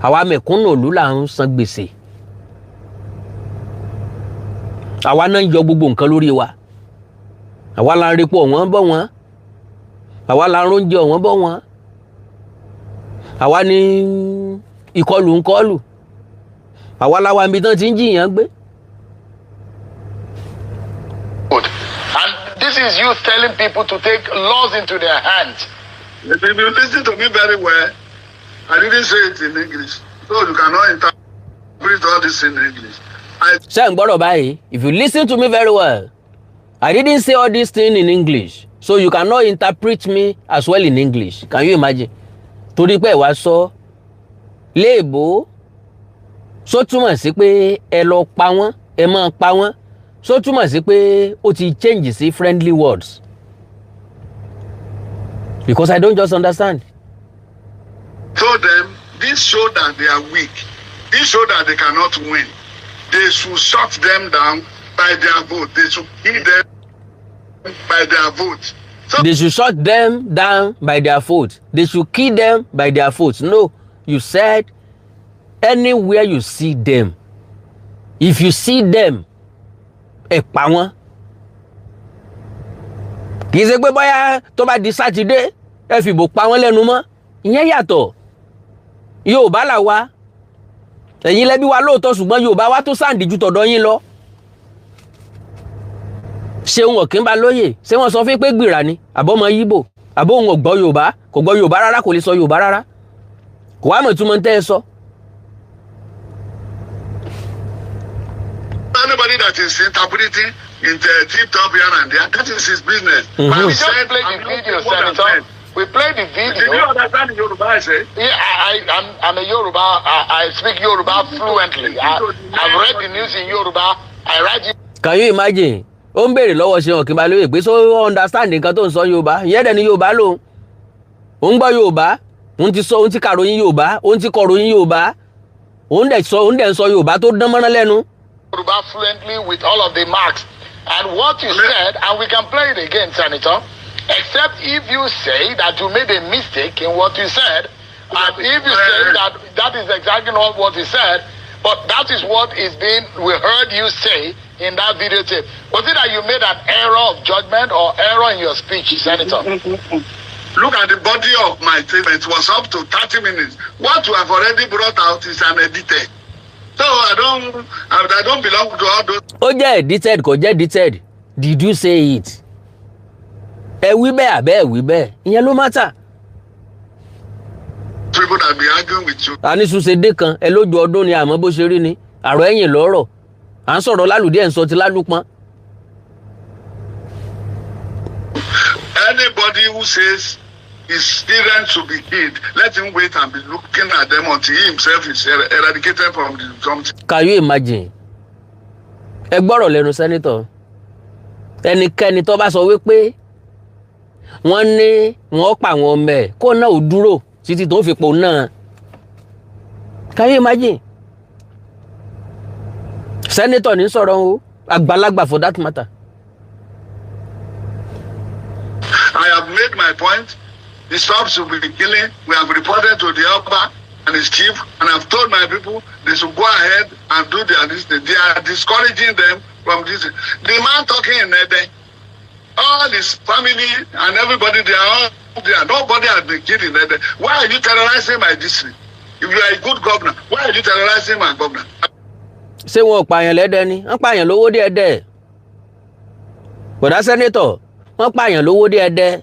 Àwa mẹ̀kúnnù òlú là ń san gbèsè. Àwa náà ń yọ gbogbo nǹkan lórí wa. Àwa la ń repo ọ̀wọ́n bọ́ wọn. Àwa la ń róúnjẹ ọ̀wọ́n bọ́ wọn. Àwa ní ìkọlù ń kọlù. Àwa la wà níbi tán ti ń jiyàn gbé. And this is you telling people to take laws into their hands. If you listen to me very well, I didn't say it in English, so you cannot interpret all this in English. Ṣé ń gbọ́dọ̀ báyìí? If you listen to me very well, I didn't say all this thing in English, so you cannot interpret me as well in English. Can you imagine? Torí pé wá sọ léèbó, só túmọ̀ sí pé ẹ lọ pa wọ́n, ẹ máa pa wọ́n, só túmọ̀ sí pé ó ti change sí friendly words. Because I don't just understand. Told them, this show that they are weak. This show that they cannot win. They should shut them down by their vote. They should kill them by their vote. So They should shut them down by their vote. They should kill them by their vote. No, you said anywhere you see them. If you see them, ẹ pa wọ́n. Kì í ṣe pé bóyá tó bá di Sátidé ẹ fìbò pa wọ́n lẹ́nu mọ́. Ìyẹn yàtọ̀. Yorùbá là wá. Ẹ̀yin lẹ́bí wa lóòótọ́ ṣùgbọ́n Yorùbá wa tó sáǹdì ju tọ̀dọ̀ yín lọ. Ṣé wọn kì í bá lóye? Ṣé wọ́n sọ fún pé gbìrà ni? Àbọ̀ ọmọ Yíbò? Àbọ̀ òun ò gbọ́ Yorùbá? Kò gbọ́ Yorùbá rárá, kò lè sọ Yorùbá rárá. Kò wá mọ̀ túmọ̀ tẹ́ ẹ sọ. anybody that is interpreting in the tip top here and there, that is his business. Mm-hmm. We just played the video, Senator. We played the video. Did you understand the Yoruba I say? Yeah, I'm a Yoruba. I speak Yoruba fluently. I've read the news in Yoruba. I write it. Can you imagine? Ó ń béèrè lọ́wọ́ ṣe ọ̀kìn balẹ̀ pé so understand nǹkan tó ń sọ Yorùbá. Ìyẹn dẹ̀ ni Yorùbá lòun. Ó ń gbọ́ Yorùbá. Òun ti sọ, òun ti kàròyìn Yorùbá. Òun ti kọ̀ròyìn Yorùbá. òun dẹ̀ ń sọ Yorùbá tó dán mọ́rán lẹ́nu. Yoruba fluently with all of the marks. And what you said, and we can play it again, Senator, except if you say that you made a mistake in what you said, and if you say that that is exactly not what you said, but that is what we heard you say in that videotape. Was it that you made an error of judgment or error in your speech, Senator? Look at the body of my statement. It was up to 30 minutes. What you have already brought out is an edited. So I don't belong to all those. Ó jẹ́ edited kò jẹ́ edited. Did you say it? Ẹ wí bẹ́ẹ̀ àbẹ́ ẹ wí bẹ́ẹ̀. Ìyẹn ló matter. People that be arguing with you. A ní Sùsèdè kan ẹ lójú ọdún ni àmọ́ bó ṣe rí ni. Àrò ẹ̀yìn lọ́rọ̀. À ń sọ̀rọ̀ lálùdí ẹ̀ ń sọ ti lálùpọ̀n. Anybody who says his children should be killed, let him wait and be looking at them until he himself is eradicated from the country. Can you imagine? Ẹ gbọ́rọ̀ lẹ́nu sẹ́nitọ̀. Ẹnikẹ́ni tó bá sọ wípé wọ́n ní wọ́n pa àwọn ọmọ ẹ̀ kó náà ò dúró títí tó fi pò náà. Can you imagine? Sẹ́nitọ̀ ní sọ̀rọ̀ o, àgbàlagbà for that matter. I have made my point. The stops will be killing. We have reported to the Oba and his chief, and I've told my people they should go ahead and do their business. They are discouraging them from this. The man talking in Ede, all his family and everybody, they are all there. Nobody has been killed in Ede. Why are you terrorizing my district? If you are a good governor, why are you terrorizing my governor? Ṣé wọn ò pààyàn lẹ́dẹ̀ ni? Wọ́n pààyàn lówó díẹ̀dẹ̀. Bọ̀dá sẹ́nitọ̀, wọ́n pààyàn lówó díẹ̀dẹ̀.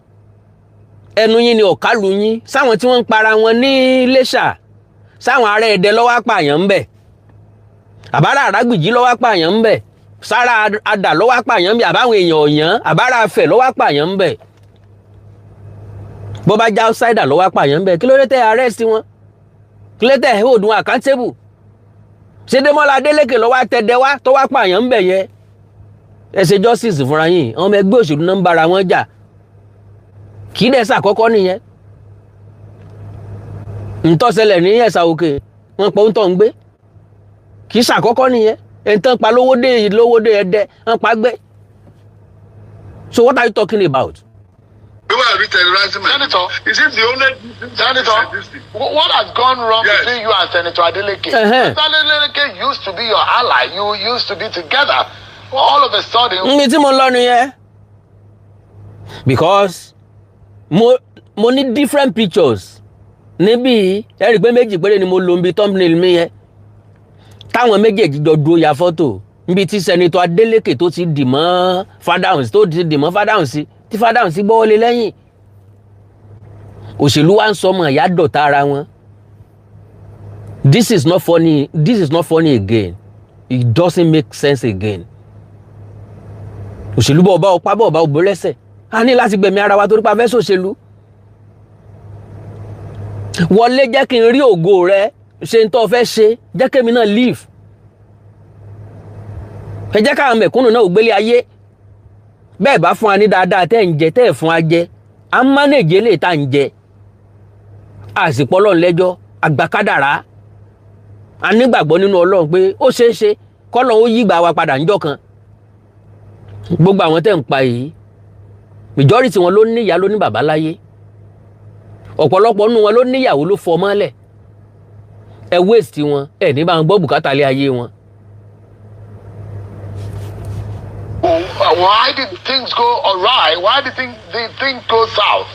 Ẹnu yín ni ọ̀kálù yín sáwọn tí wọ́n ń para wọn ní Iléṣà sáwọn ará Ẹdẹ ló wá pààyàn ń bẹ̀ àbára Àràgbìjí ló wá pààyàn ń bẹ̀ sára Adà ló wá pààyàn ń bẹ̀ àbáwọn èèyàn Ọ̀yàn àbára Afẹ̀ ló wá pààyàn ń bẹ̀ bó bá já outsider ló wá pààyàn ń bẹ̀ kí ló dé tẹ́ arrest wọn kí ló tẹ́ hold wọn accountable ṣé Démọ́lá Adélékè ló wá tẹ̀dẹ̀ wá tó wá pààyàn ń bẹ̀ yẹn ẹ ṣe justice fúnra yín àwọn ọmọ ẹgbẹ́ òṣèlú náà ń bára wọn jà kì í dẹ̀ sàkọ́kọ́ nìyẹn ntọ́sẹlẹ̀ ní Ẹ̀sà Òkè wọn pọ̀ ń tọ̀ ń gbé kì í sàkọ́kọ́ nìyẹn ẹ̀ńtàn pa lówódé Ẹdẹ wọn pa gbé. So what are you talking about? Senator, is it the only Senator, what has gone wrong between you and Senator Adeleke? Senator Adeleke used to be your ally. You used to be together. All of a sudden, mi tí mo lọ nìyẹn because mo ní different pictures níbí ẹ rí pé méjì péré ni mo lò níbi thumbnail mi yẹn táwọn méjèèjì jọ dúró ya fọ́tò níbi tí Senator Adeleke tó ti dì mọ́ Fádáhùnsí tí Fádáhùnsí gbọ́wọ́lé lẹ́yìn òṣèlú wa ń sọmọ ìyá dọ̀tá ara wọn. This is not funny again. It doesn't make sense again. Òṣèlú bọ̀ ọba ọpá bọ̀ ọba òbó lẹ́sẹ̀ a ní láti gbẹ̀mí ara wa torí pa fẹ́ sòṣèlú. Wọlé jẹ́ kí n rí ògo rẹ ṣe ń tọ́ fẹ́ ṣe jẹ́ kémi náà live. Ẹ jẹ́ káwọn mẹ̀kúnnù náà ò gbélé ayé bẹ́ẹ̀ bá fún wa ní dáadáa tẹ́ ń jẹ tẹ́ ẹ̀ fún wa jẹ à ń manage lè tá ń jẹ àsìpọ̀ Ọlọ́run lẹ́jọ́ àgbàkádàrá a nígbàgbọ́ nínú Ọlọ́run pé ó ṣeé ṣe k'Ọlọ́run ó yígbà wa padà níjọ́ kan. Gbogbo àwọn tẹ́ ń pa yìí majority wọn ló ní ìyá ló ní bàbá láyé ọ̀pọ̀lọpọ̀ nínú wọn ló ní ìyàwó ló fọ mọ́lẹ̀ ẹ waste wọn ẹ ní bá wọn gbọ́ bùkátà lé ayé wọn. Why did things go awry? Why did the thing go south?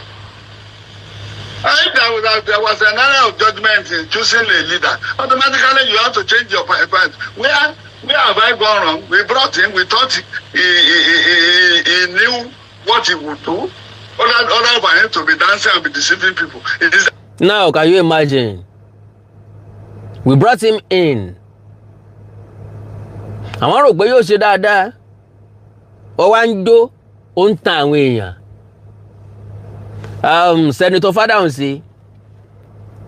I think there was an error of judgment in choosing a leader. Automatically, you have to change your point. Where have I gone wrong? We brought him. We thought he knew what he would do. Other for him to be dancing and be deceiving people. Now, can you imagine? We brought him in. Àwọn rò pé yóò ṣe dáadáa. Ó wá ń jó, ó ń tan àwọn èèyàn. Senator Fádáhùnsí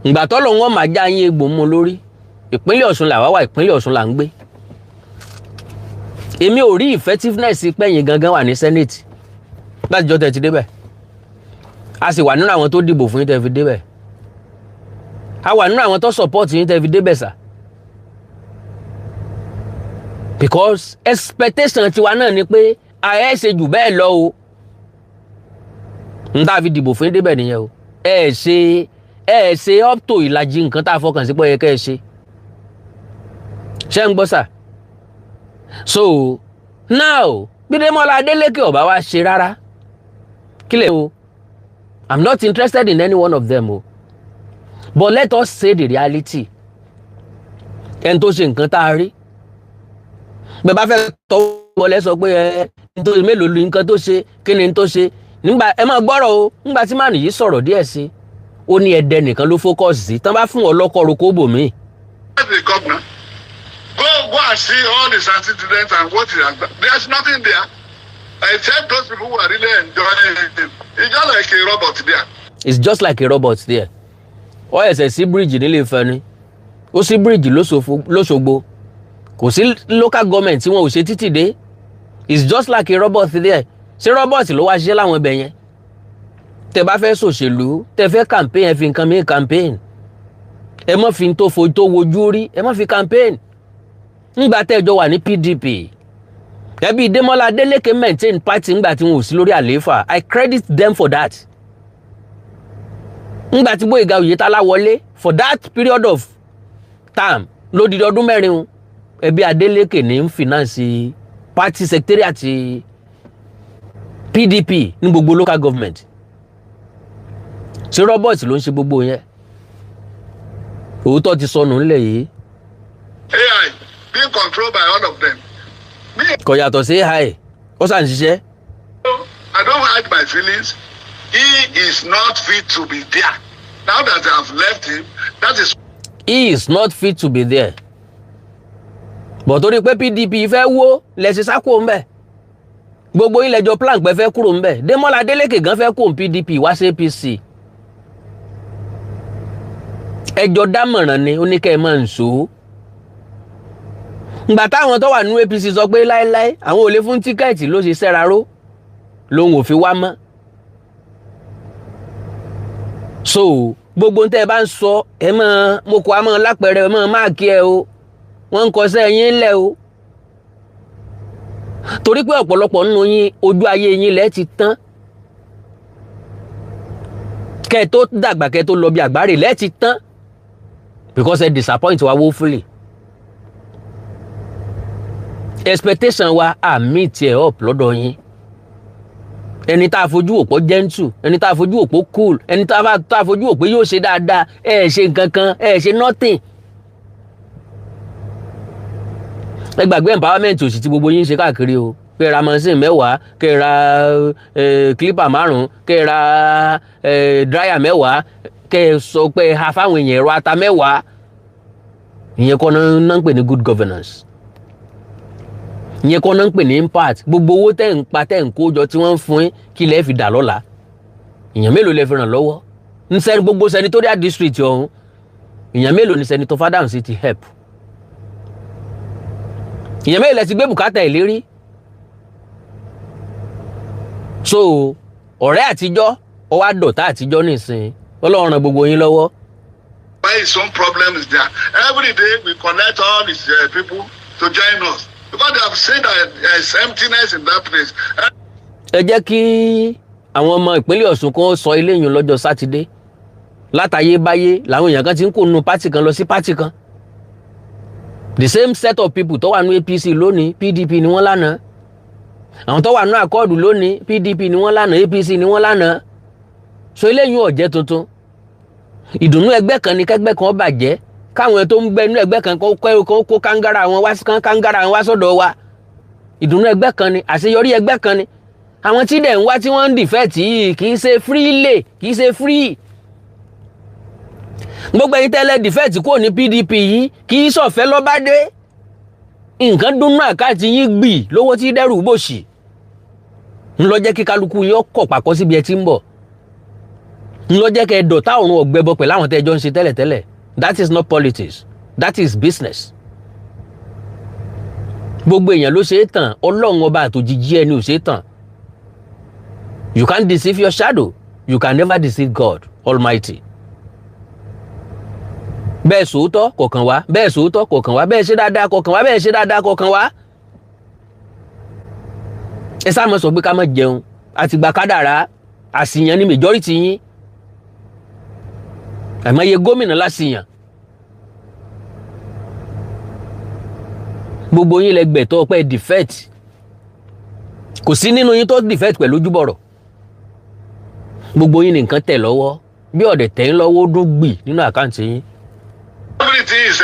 ìgbà tọ́lọ̀ wọn máa já yín egbò mú lórí ìpínlẹ̀ Ọ̀ṣun là wá ìpínlẹ̀ Ọ̀ṣun là ń gbé èmi ò rí effectiveness pẹ́yìn gangan wà ní Senate láti jọ́ tẹ̀ ti débẹ̀ a sì wà nínú àwọn tó dìbò fún yín tẹ̀ fi débẹ̀ a wà nínú àwọn tó support yín tẹ̀ fi débẹ̀ sà because expectation tiwa náà ni pé ẹ ṣe jù bẹ́ẹ̀ lọ o n tá fi dìbò fún débẹ̀ nìyẹn o ẹ ṣe up to ìlàjì nǹkan tá a fọkàn sí pé ẹ kẹ́ ẹ ṣe ń gbọ́ sà. So now bí Démọ́lá Adélékè ọba wa ṣe rárá kí lè o I'm not interested in any one of them o but let us say the reality ẹni tó ṣe nǹkan tá a rí bẹ́ẹ̀ bá fẹ́ tọwọ́ lẹ sọ pé ẹ nítorí mélòó lu nǹkan tó ṣe kí ni tó ṣe nígbà ẹ máa gbọ́rọ̀ o nígbà tí màá nìyí sọ̀rọ̀ díẹ̀ sí ó ní ẹ̀dẹ̀ nìkan ló focus sí tán bá fún ọlọ́kọ̀ roko bò mí. Go and see all the antecedents and what it has done. There's nothing there. Except those people who are really enjoying it. It's just like a robot there. It's just like a robot there. Ó ẹsẹ̀ sí bíríìjì nílé Ifẹ̀ ni. Ó sí bíríìjì lóṣogbo. Kò sí local government tí wọn ò ṣe títì dé. It's just like a robot there. Ṣé robot ló wá ṣiṣẹ́ láwọn ibẹ̀ yẹn? Tẹ bá fẹ́ ṣòṣèlú, tẹ fẹ́ campaign ẹ fi nǹkan mi campaign. Ẹ má fi tó wojú rí, ẹ má fi campaign. Nígbà tẹ́jọ wà ní PDP ẹbí Démọ́lá Adélékè maintain party nígbà tí wọn ò sí lórí àlééfà I credit them for that. Nígbà tí Gbóyèga Oyètálá wọlé for that period of time lódìdí ọdún mẹ́rin ẹbí Adélékè ní finance party secretariat PDP ní gbogbo local government. Ṣé Robert ló ń ṣe gbogbo yẹn? Òótọ́ ti sọnù ńlẹ̀ yìí. AI being controlled by all of them. Kò yàtọ̀ sí AI, ó sàn ṣiṣẹ́. I don't hide my feelings. He is not fit to be there. Now that I have left him, that is. He is not fit to be there. But torí pé PDP fẹ́ wó lẹ́sìn sákò ń bẹ̀. Gbogbo ilẹ̀jọ plan pẹ́ fẹ́ kúrò ń bẹ̀. Démọ́lá Adélékè gan fẹ́ kó PDP wá sí APC. Ẹjọ́ dámọ̀ràn ni ó ní kẹ́ ẹ máa ń so. Ìgbà táwọn tó wà nínú APC sọ pé láéláé àwọn ò lè fún tíkẹ́ẹ̀tì ló ṣe sẹ́raró lòun ò fi wá mọ́. So gbogbo tẹ́ ẹ bá ń sọ ẹ mọ́ mo kọ́ àmọ́ lápẹẹrẹ ẹ mọ́ máàkì ẹ o wọ́n ń kọsẹ́ yín lẹ̀ o. Torí pé ọ̀pọ̀lọpọ̀ nínú yín ojú ayé yín lẹ́ ti tán. Kẹ́ ẹ tó dàgbà kẹ́ ẹ tó lọ bí àgbáre lẹ́ ti tán because ẹ disappoint wa woefully. Expectation wa meet ẹ up lọ́dọ̀ yín. Ẹni tá a fojú òpó gentle, ẹni tá a fojú òpó cool, ẹni tá a fojú òpó yóò ṣe dáadáa, ẹ ṣe nǹkan kan, ẹ ṣe nothing. Ẹ gbàgbé empowerment òsì tí gbogbo yín ṣe káàkiri o. Kẹ́ ra machine 10, kẹ́ ra clipper 5, kẹ́ ra dryer 10, kẹ́ sọ pé ha fáwọn èèyàn ẹ̀rọ ata 10. Ìyẹn kọ́ náà ń pè ní good governance. Ìyẹn kọ́ náà ń pè ní impact. Gbogbo owó tẹ́ ń pa tẹ́ ń kó jọ tí wọ́n ń fún yín kí lẹ́ fi dà lọ́la. Èèyàn mélòó lẹ fi ràn lọ́wọ́? Ní sẹ́ni gbogbo senatorial district ọ̀hún. Èèyàn mélòó ni Senator Fadamsi ti help? Èèyàn mélòó lẹ ti gbé bùkátà ìlérí? So ọ̀rẹ́ àtijọ́ ó wá dọ̀tá àtijọ́ nìsín. Ọlọ́run ràn gbogbo yín lọ́wọ́. Why his own problem is there? Every day we connect all these people to join us. Because they have seen that there is emptiness in that place. Ẹ jẹ́ kí àwọn ọmọ ìpínlẹ̀ Ọ̀ṣun kan sọ ilé yìí lọ́jọ́ Sátidé. Látayébáyé làwọn èèyàn kan ti ń kó nu pátì kan lọ sí pátì kan. The same set of people tó wà ní APC lónìí PDP ni wọ́n lánàá. Àwọn tó wà ní àkọọ́dù lónìí PDP ni wọ́n lánàá APC ni wọ́n lánàá. So ilé yìí ò jẹ́ tuntun. Ìdùnnú ẹgbẹ́ kan ni kẹ́gbẹ́ kan bàjẹ́. Káwọn tó ń gbé inú ẹgbẹ́ kan kó kangara wọn wá sọ́dọ̀ wa. Ìdùnnú ẹgbẹ́ kan ni àṣeyọrí ẹgbẹ́ kan ni. Àwọn tí dẹ̀ ń wá tí wọ́n ń defect yìí kì í ṣe freely, kì í ṣe free. Gbogbo ẹ̀yin tẹ́lẹ̀ defect kúrò ní PDP yìí kì í ṣọ̀fẹ́ ló bá dé. Nǹkan dúnnú àkáàtì yín gbì lówó tí dẹ́rù bòṣì. Ń lọ jẹ́ kí kálukú yín ọkọ̀ pàkọ́ síbi ẹ ti ń bọ̀. Ń lọ jẹ́ kẹ́ ẹ dọ̀tá ọ̀run ọ̀gbẹ́bọ pẹ̀lú àwọn tẹ́jọ́ ń ṣe tẹ́lẹ̀tẹ́lẹ̀. That is not politics. That is business. Gbogbo èèyàn ló ṣe é tàn, Ọlọ́run ọba àtòjìjí ẹni ò ṣe é tàn. You can't deceive your shadow. You can never deceive God Almighty. Bẹ́ẹ̀ sòótọ́ kò kàn wá, bẹ́ẹ̀ sòótọ́ kò kàn wá, bẹ́ẹ̀ ṣe dáadáa kò kàn wá, bẹ́ẹ̀ ṣe dáadáa kò kàn wá. ẹ sá mọ́ sọ pé ká má jẹun àti gba kádàrá àsìyàn ní majority yín àìmọye gómìnà lásìyàn gbogbo yín lẹ gbẹ̀tọ́ pé defect kò sí nínú yín tó defect pẹ̀lú ojúbọ̀rọ̀ gbogbo yín ní nǹkan tẹ̀ lọ́wọ́ bí ọ̀dẹ̀ tẹ̀ ń lọ́wọ́ ó dún gbì nínú àkáǹtì yín. Everything is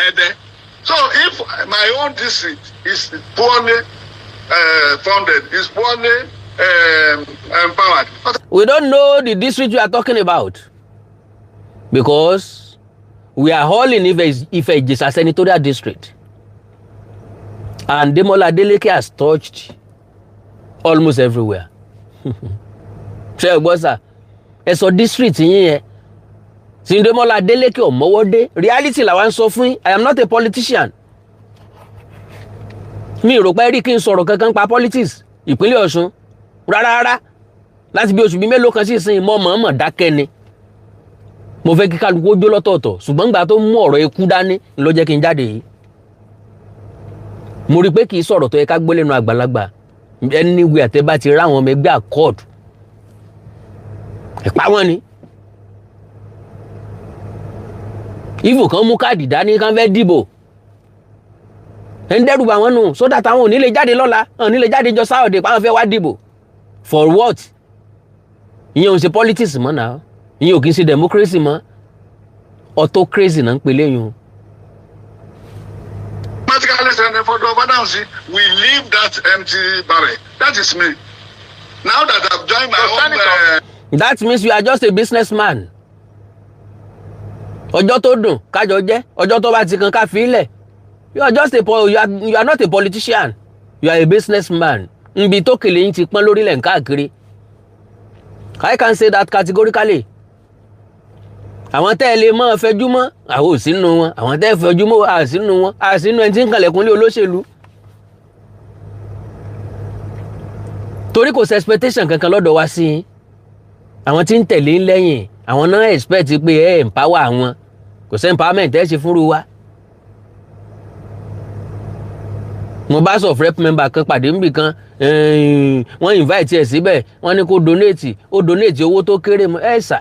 Ede. So if my own district is poorly funded, is poorly empowered. We don't know the district you are talking about because we are all in Ife senatorial district and Demola Adeleke has touched almost everywhere. Ṣé ẹ gbọ́ sà ẹ sọ district yín yẹn tí Demola Adeleke ò mọ́wọ́ dé reality làwa ń sọ fún yín. I am not a politician. Mi rò pé rí kí n sọ̀rọ̀ kankan pa politics ìpínlẹ̀ Ọ̀ṣun rárá láti bí oṣù bíi mélòó kan sí ìsìn mọ̀ọ́mọ̀ dákẹ́ ni mo fẹ́ kí kálukú ó jó lọ́tọ̀ọ̀tọ̀ ṣùgbọ́n gbà tó mú ọ̀rọ̀ ikú dání ló jẹ́ kí n jáde yìí mo rí pé kì í sọ̀rọ̀ tó yẹ ká gbọ́ lẹ́nu àgbàlagbà anywhere àtẹ́ bá ti ráwọn ọmọ ẹgbẹ́ accord ẹ̀pá wọn ni ìfò kan mú káàdì dání kan fẹ́ dìbò ẹ̀ ń dẹ́rù bà wọ́n nù sódà táwọn ò ní lè jáde lọ́la ò ní lè jáde jọ sáwọ́dẹ̀ pàwọn fẹ́ wá dìbò for what? Ìyẹn ò ń ṣe politics mọ́ náà ìyẹn ò kí ń ṣe democracy mọ́ autocracy náà ń pè léyìn. For the governance, we leave that empty barrel. That is me. Now that I've joined my own... That means you are just a businessman. Ọjọ́ tó dùn kájọ jẹ́ ọjọ́ tó bá ti kan ká fi ilẹ̀. You are not a politician. You are a businessman. Nbi tó kèlè yín ti pọ́n lórílẹ̀ káàkiri. I can say that categorically. Àwọn tẹ́ ẹ lè mọ́ fẹjú mọ́ àwọn ò sínú wọn àwọn tẹ́ ẹ fẹjú mọ́ àsínú wọn àsínú ẹni tí ń kalẹ̀kùn lé olóṣèlú. Torí kò sí expectation kankan lọ́dọ̀ wa sí i. Àwọn tí ń tẹ̀lé lẹ́yìn àwọn náà expect pé ẹ empower àwọn kò sí empowerment ẹ ṣe fúnru wa. Mo bá sọ rep member kan pàdé níbì kan wọ́n invite ẹ̀ síbẹ̀ wọ́n ní kó donate owó tó kéré mọ́ ẹ̀ sà.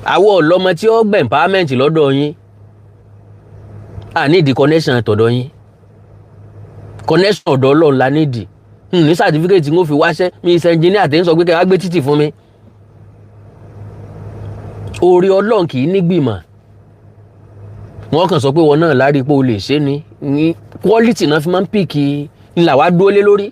Àwọn ọlọ́mọ tí ó gbẹ̀ empowerment lọ́dọ̀ yín a need connection tọ̀dọ̀ yín connection ọ̀dọ̀ Ọlọ́run la need ní certificate ń fi wáṣẹ́ mi ṣe engineer tẹ́ ń sọ pé kẹ́ wá gbé títì fún mi orí Ọlọ́run kì í nígbìmọ̀ wọ́n kàn sọ pé wọn náà lárí pé o lè ṣe ní quality náà fi máa ń pìkì ńlá wá dúró lé lórí.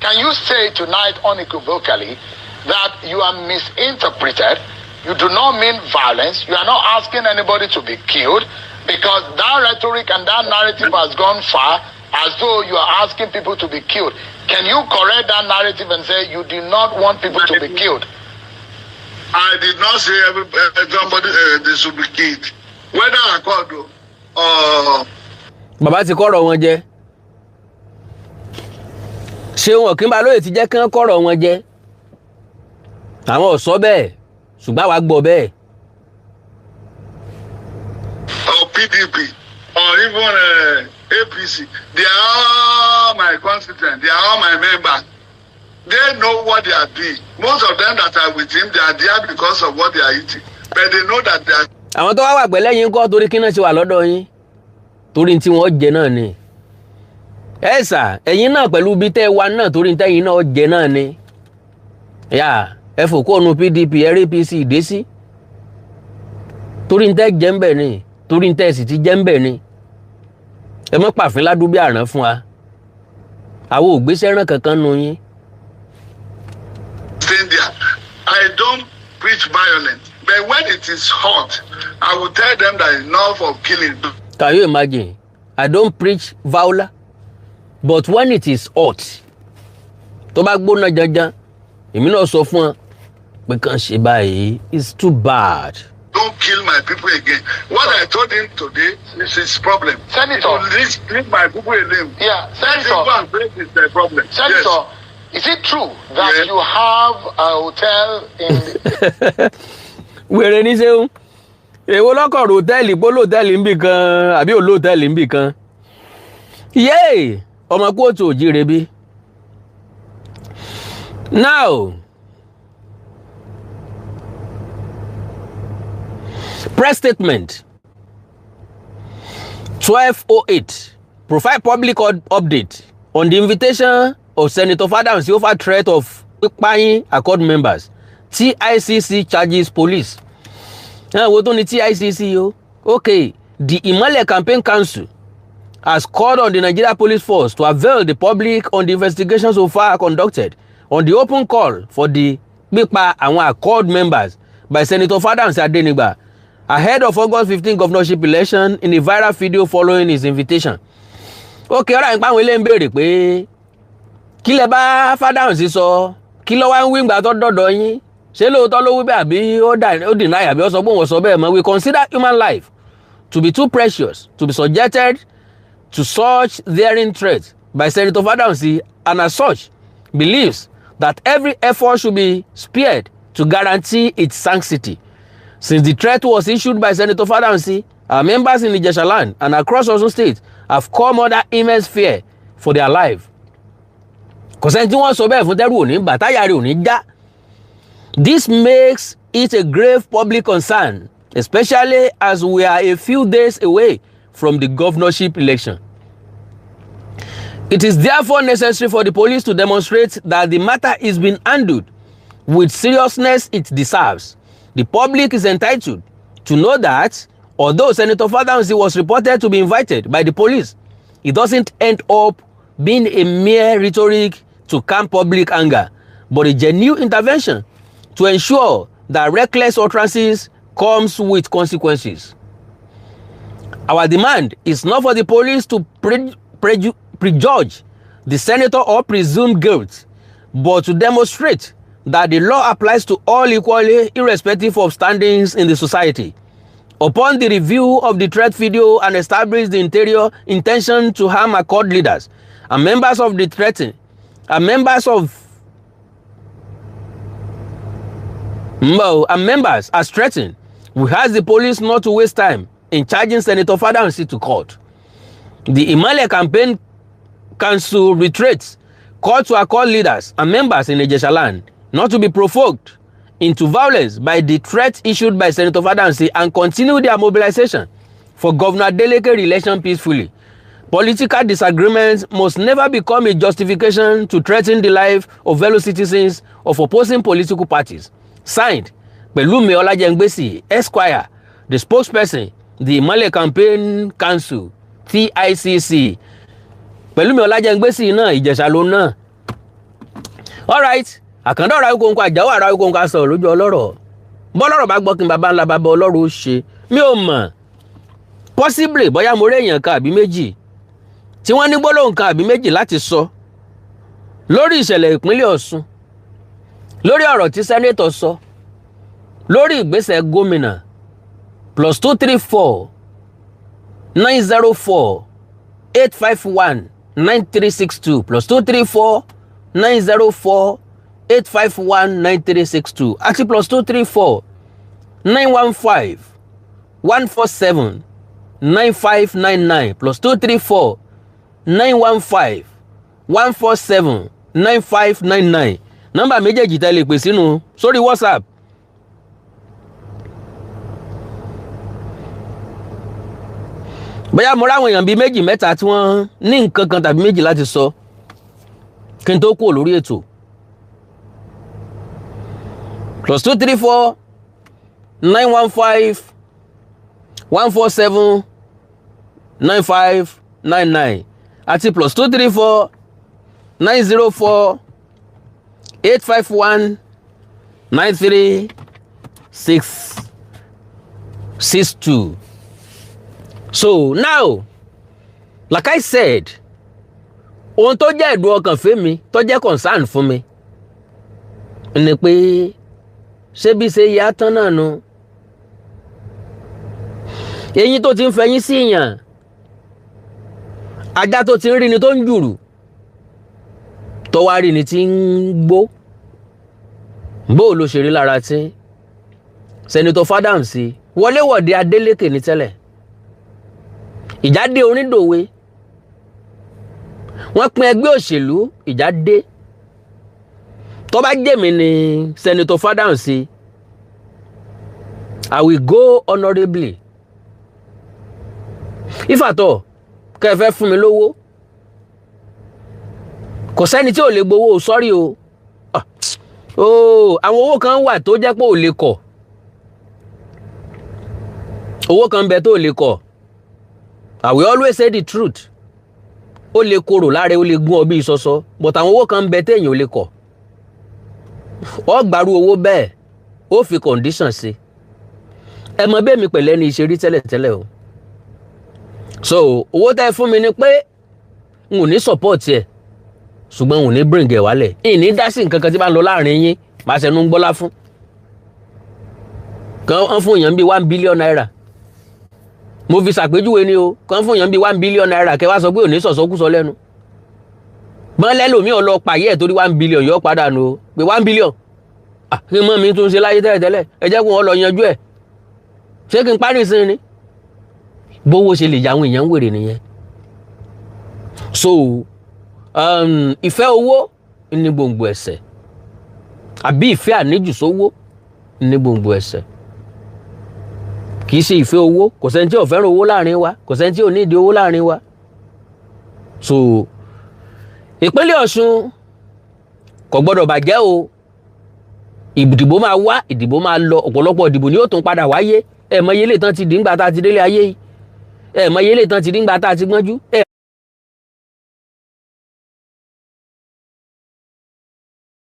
Can you say tonight unequivocally that you are misinterpreted? You do not mean violence. You are not asking anybody to be killed because that rhetoric and that narrative has gone far as though you are asking people to be killed. Can you correct that narrative and say you do not want people to be killed? I did not say somebody they should be killed. Whether I called or... Bàbá ti kọ́rọ̀ wọn jẹ. Ṣé wọn kí n bá lóye ti jẹ́ kí wọ́n kọ́rọ̀ wọn jẹ? Àwọn ò sọ bẹ́ẹ̀ ṣùgbọ́n àwa gbọ́ bẹ́ẹ̀. Or PDP or even APC, they are all my constituents, they are all my members. They know what they are doing. Most of them that are with him, they are there because of what they are eating. But they know that they are... Àwọn tó wá wà pẹ̀lẹ́ yín kọ́ torí kí náà ṣe wà lọ́dọ̀ yín. Torí tí wọ́n jẹ náà ni. Ẹ sà, ẹ̀yin náà pẹ̀lú bí tẹ́ wá náà torí tẹ́yin náà jẹ náà ni. Yà, ẹ fò kóònù PDP, APC dé sí. Torí tẹ́ jẹ́ ń bẹ̀ ni. Torí tẹ́ sì ti jẹ́ ń bẹ̀ ni. Ẹ mọ́ pàfin ládùú bí àrán fún wa. Àwọn ògbésẹ́ ràn kankan nu yín. I don't preach violence, but when it is hot, I will tell them that enough of killing. Can you imagine? I don't preach violence, but when it is hot, tó bá gbóná janjan, èmi náà sọ fún wọn pé kàn ṣe báyìí, it's too bad. Don't kill my people again. What I told him today is his problem. Senator, leave my people alone. Yeah, Senator. Is the problem. Senator. Yes. Is it true that you have a hotel in... Wèrè ní sẹ́wọ̀n èwo lọ́kọ̀ ro hòtẹ́ẹ̀lì polo hòtẹ́ẹ̀lì níbì kan àbí òlò hòtẹ́ẹ̀lì níbì kan yéè ọmọ kóòtù òjìrè bí. Now press statement 1208 provide public update on the invitation of Senator Fadamsi over threat of pípáyín accord members. TICC charges police. Wo tó ní TICC o? Okay, the Imole Campaign Council has called on the Nigeria Police Force to avail the public on the investigation so far conducted on the open call for the pípa àwọn accord members by Senator Fadamsi Adenigba ahead of August 15 governorship election in a viral video following his invitation. Okay, ọ̀rọ̀ àyìnpá àwọn ilé ń béèrè pé kí lẹ bá Fadamsi sọ, kí ló wá ń wí ìgbà tó dọ̀dọ̀ yín, ṣé lóòótọ́ ló wí bẹ́ẹ̀ àbí ó deny àbí ó sọ pé òun sọ bẹ́ẹ̀ mọ́. We consider human life to be too precious to be subjected to such daring threats by Senator Fadamsi, and as such believes that every effort should be spared to guarantee its sanctity. Since the threat was issued by Senator Fadamsi, our members in Ijesha land and across Osun State have come under immense fear for their life. Kò sẹ́ni tí wọ́n sọ bẹ́ẹ̀ fún tẹ́rù òní bàtáyà rẹ̀ òní já. This makes it a grave public concern, especially as we are a few days away from the governorship election. It is therefore necessary for the police to demonstrate that the matter is being handled with seriousness it deserves. The public is entitled to know that although Senator Fadamsi was reported to be invited by the police, it doesn't end up being a mere rhetoric to calm public anger, but a genuine intervention to ensure that reckless utterances comes with consequences. Our demand is not for the police to prejudge the senator or presume guilt, but to demonstrate that the law applies to all equally, irrespective of standings in the society. Upon the review of the threat video and establish the intention to harm accord leaders and members of the threatened, and members as threatened, we ask the police not to waste time in charging Senator Fadamsi to court. The Imole Campaign Council reiterates call to accord leaders and members in Ijesha land not to be provoked into violence by the threat issued by Senator Fadamsi and continue their mobilization for Governor Adeleke re-election peacefully. Political disagreements must never become a justification to threaten the life of fellow citizens of opposing political parties. Signed, Pelumi Olajengbesi, Esquire, the spokesperson, the Imole Campaign Council, TICC. Pelumi Olajengbesi náà Ìjẹ̀ṣà ló náà. All right, àkàndá ọ̀rọ̀ ayíkóńkó àjáwó àrà ayíkóńkó aṣọ lójú ọlọ́rọ̀. Bọ́lọ́rọ̀ bá gbọ́ kí n bàbá ńlá bàbá ọlọ́rọ̀ ó ṣe. Mi ò mọ̀. Possibly bóyá mo rí èèyàn kan àbí méjì tí wọ́n ní gbólóhùn kan àbí méjì láti sọ lórí ìṣẹ̀lẹ̀ ìpínlẹ̀ Ọ̀ṣun, lórí ọ̀rọ̀ tí sẹ́nétọ̀ sọ, lórí ìgbésẹ̀ gómìnà. +234 904 851 9362 +234 904 851 9362 àti +234 915 147 9599 +234 915 147 9599 nọ́mbà méjèèjì tẹ́ lè pè sínú sórí WhatsApp. Bóyá mo ráwọn èèyàn bíi méjì mẹ́ta tí wọ́n ní nǹkan kan tàbí méjì láti sọ kí n tó kúrò lórí ètò. +234 915 147 9599 àti +234 904 851 9362. So now, like I said, ohun tó jẹ́ ẹ̀dùn ọkàn fẹ́mi tó jẹ́ concern fún mi ni pé ṣé bí ṣe yá tán náà nu eyín tó ti ń fẹyín sí ìyàn, ajá tó ti ń rí ni tó ń jùrù, tó wá rí ni tí ń gbó, bó ló ṣe rí lára tí Senator Fadamsi wọléwọ̀de Adélékè ní tẹ́lẹ̀, ìjà dé Onídòwe, wọ́n pín ẹgbẹ́ òṣèlú, ìjà dé. Tó bá jẹ́mi ni Senator Fádáhùnsí, I will go honourably. If at all kẹfẹ́ fún mi lówó, kò sẹ́ni tí ò lè gbowó, sorry o. Àwọn owó kan wà tó jẹ́ pé ò lè kọ̀. Owó kan bẹ tó lè kọ̀. I will always say the truth. Ó lè korò láre, ó lè gún ọ bí ìsọsọ, but àwọn owó kan bẹ téèyàn ò lè kọ̀. Ó gbàrú owó bẹ́ẹ̀, ó fi condition sí. Ẹ mọ̀ bẹ́ẹ̀ mi pẹ̀lẹ́ ní ìṣerí tẹ́lẹ̀tẹ́lẹ̀ o. So owó tẹ́ fún mi ni pé n ò ní support ẹ̀, ṣùgbọ́n n ò ní bring ẹ̀ wálẹ̀. Ìní dá sí nǹkan kan tí bá ń lọ láàrin yín, máa ṣẹnu ń gbọ́lá fún. Kan fún èèyàn bíi 1 billion naira. Mo fi ṣàpèjúwe ni o, kan fún èèyàn bíi 1 billion naira kẹ́ wá sọ pé ò ní sọ̀sọ́kúsọ lẹ́nu. Bọ́n lẹ́lòmí ọlọ pàyẹ́ ẹ̀ torí 1 billion yọ padà nù o, pé 1 billion. Kí mọ́ mi tún ṣe láyé tẹ́lẹ̀tẹ́lẹ̀, ẹ jẹ́ kó wọ́n lọ yanjú ẹ̀. Ṣé kí n parí sí ni? Bówó ṣe lè yàwọn èèyàn wèrè nìyẹn. So ìfẹ́ owó ní gbòǹgbò ẹ̀ṣẹ̀, àbí ìfẹ́ àníjù sówó ní gbòǹgbò ẹ̀ṣẹ̀. Kì í ṣe ìfẹ́ owó, kò sẹ́ni tí ò fẹ́ràn owó láàrin wa, kò sẹ́ni tí ò ní ìdí owó láàrin wa. So ìpínlẹ̀ Ọ̀ṣun kò gbọ́dọ̀ bàjẹ́ o. Ìdìbò máa wá, ìdìbò máa lọ, ọ̀pọ̀lọpọ̀ ìdìbò ni yóò tún padà wáyé. Ẹ mọ iye lè tán ti dì ńgbà tá a ti délé ayé yìí, ẹ mọ iye lè tán ti dì ńgbà tá a ti gbọ́njú.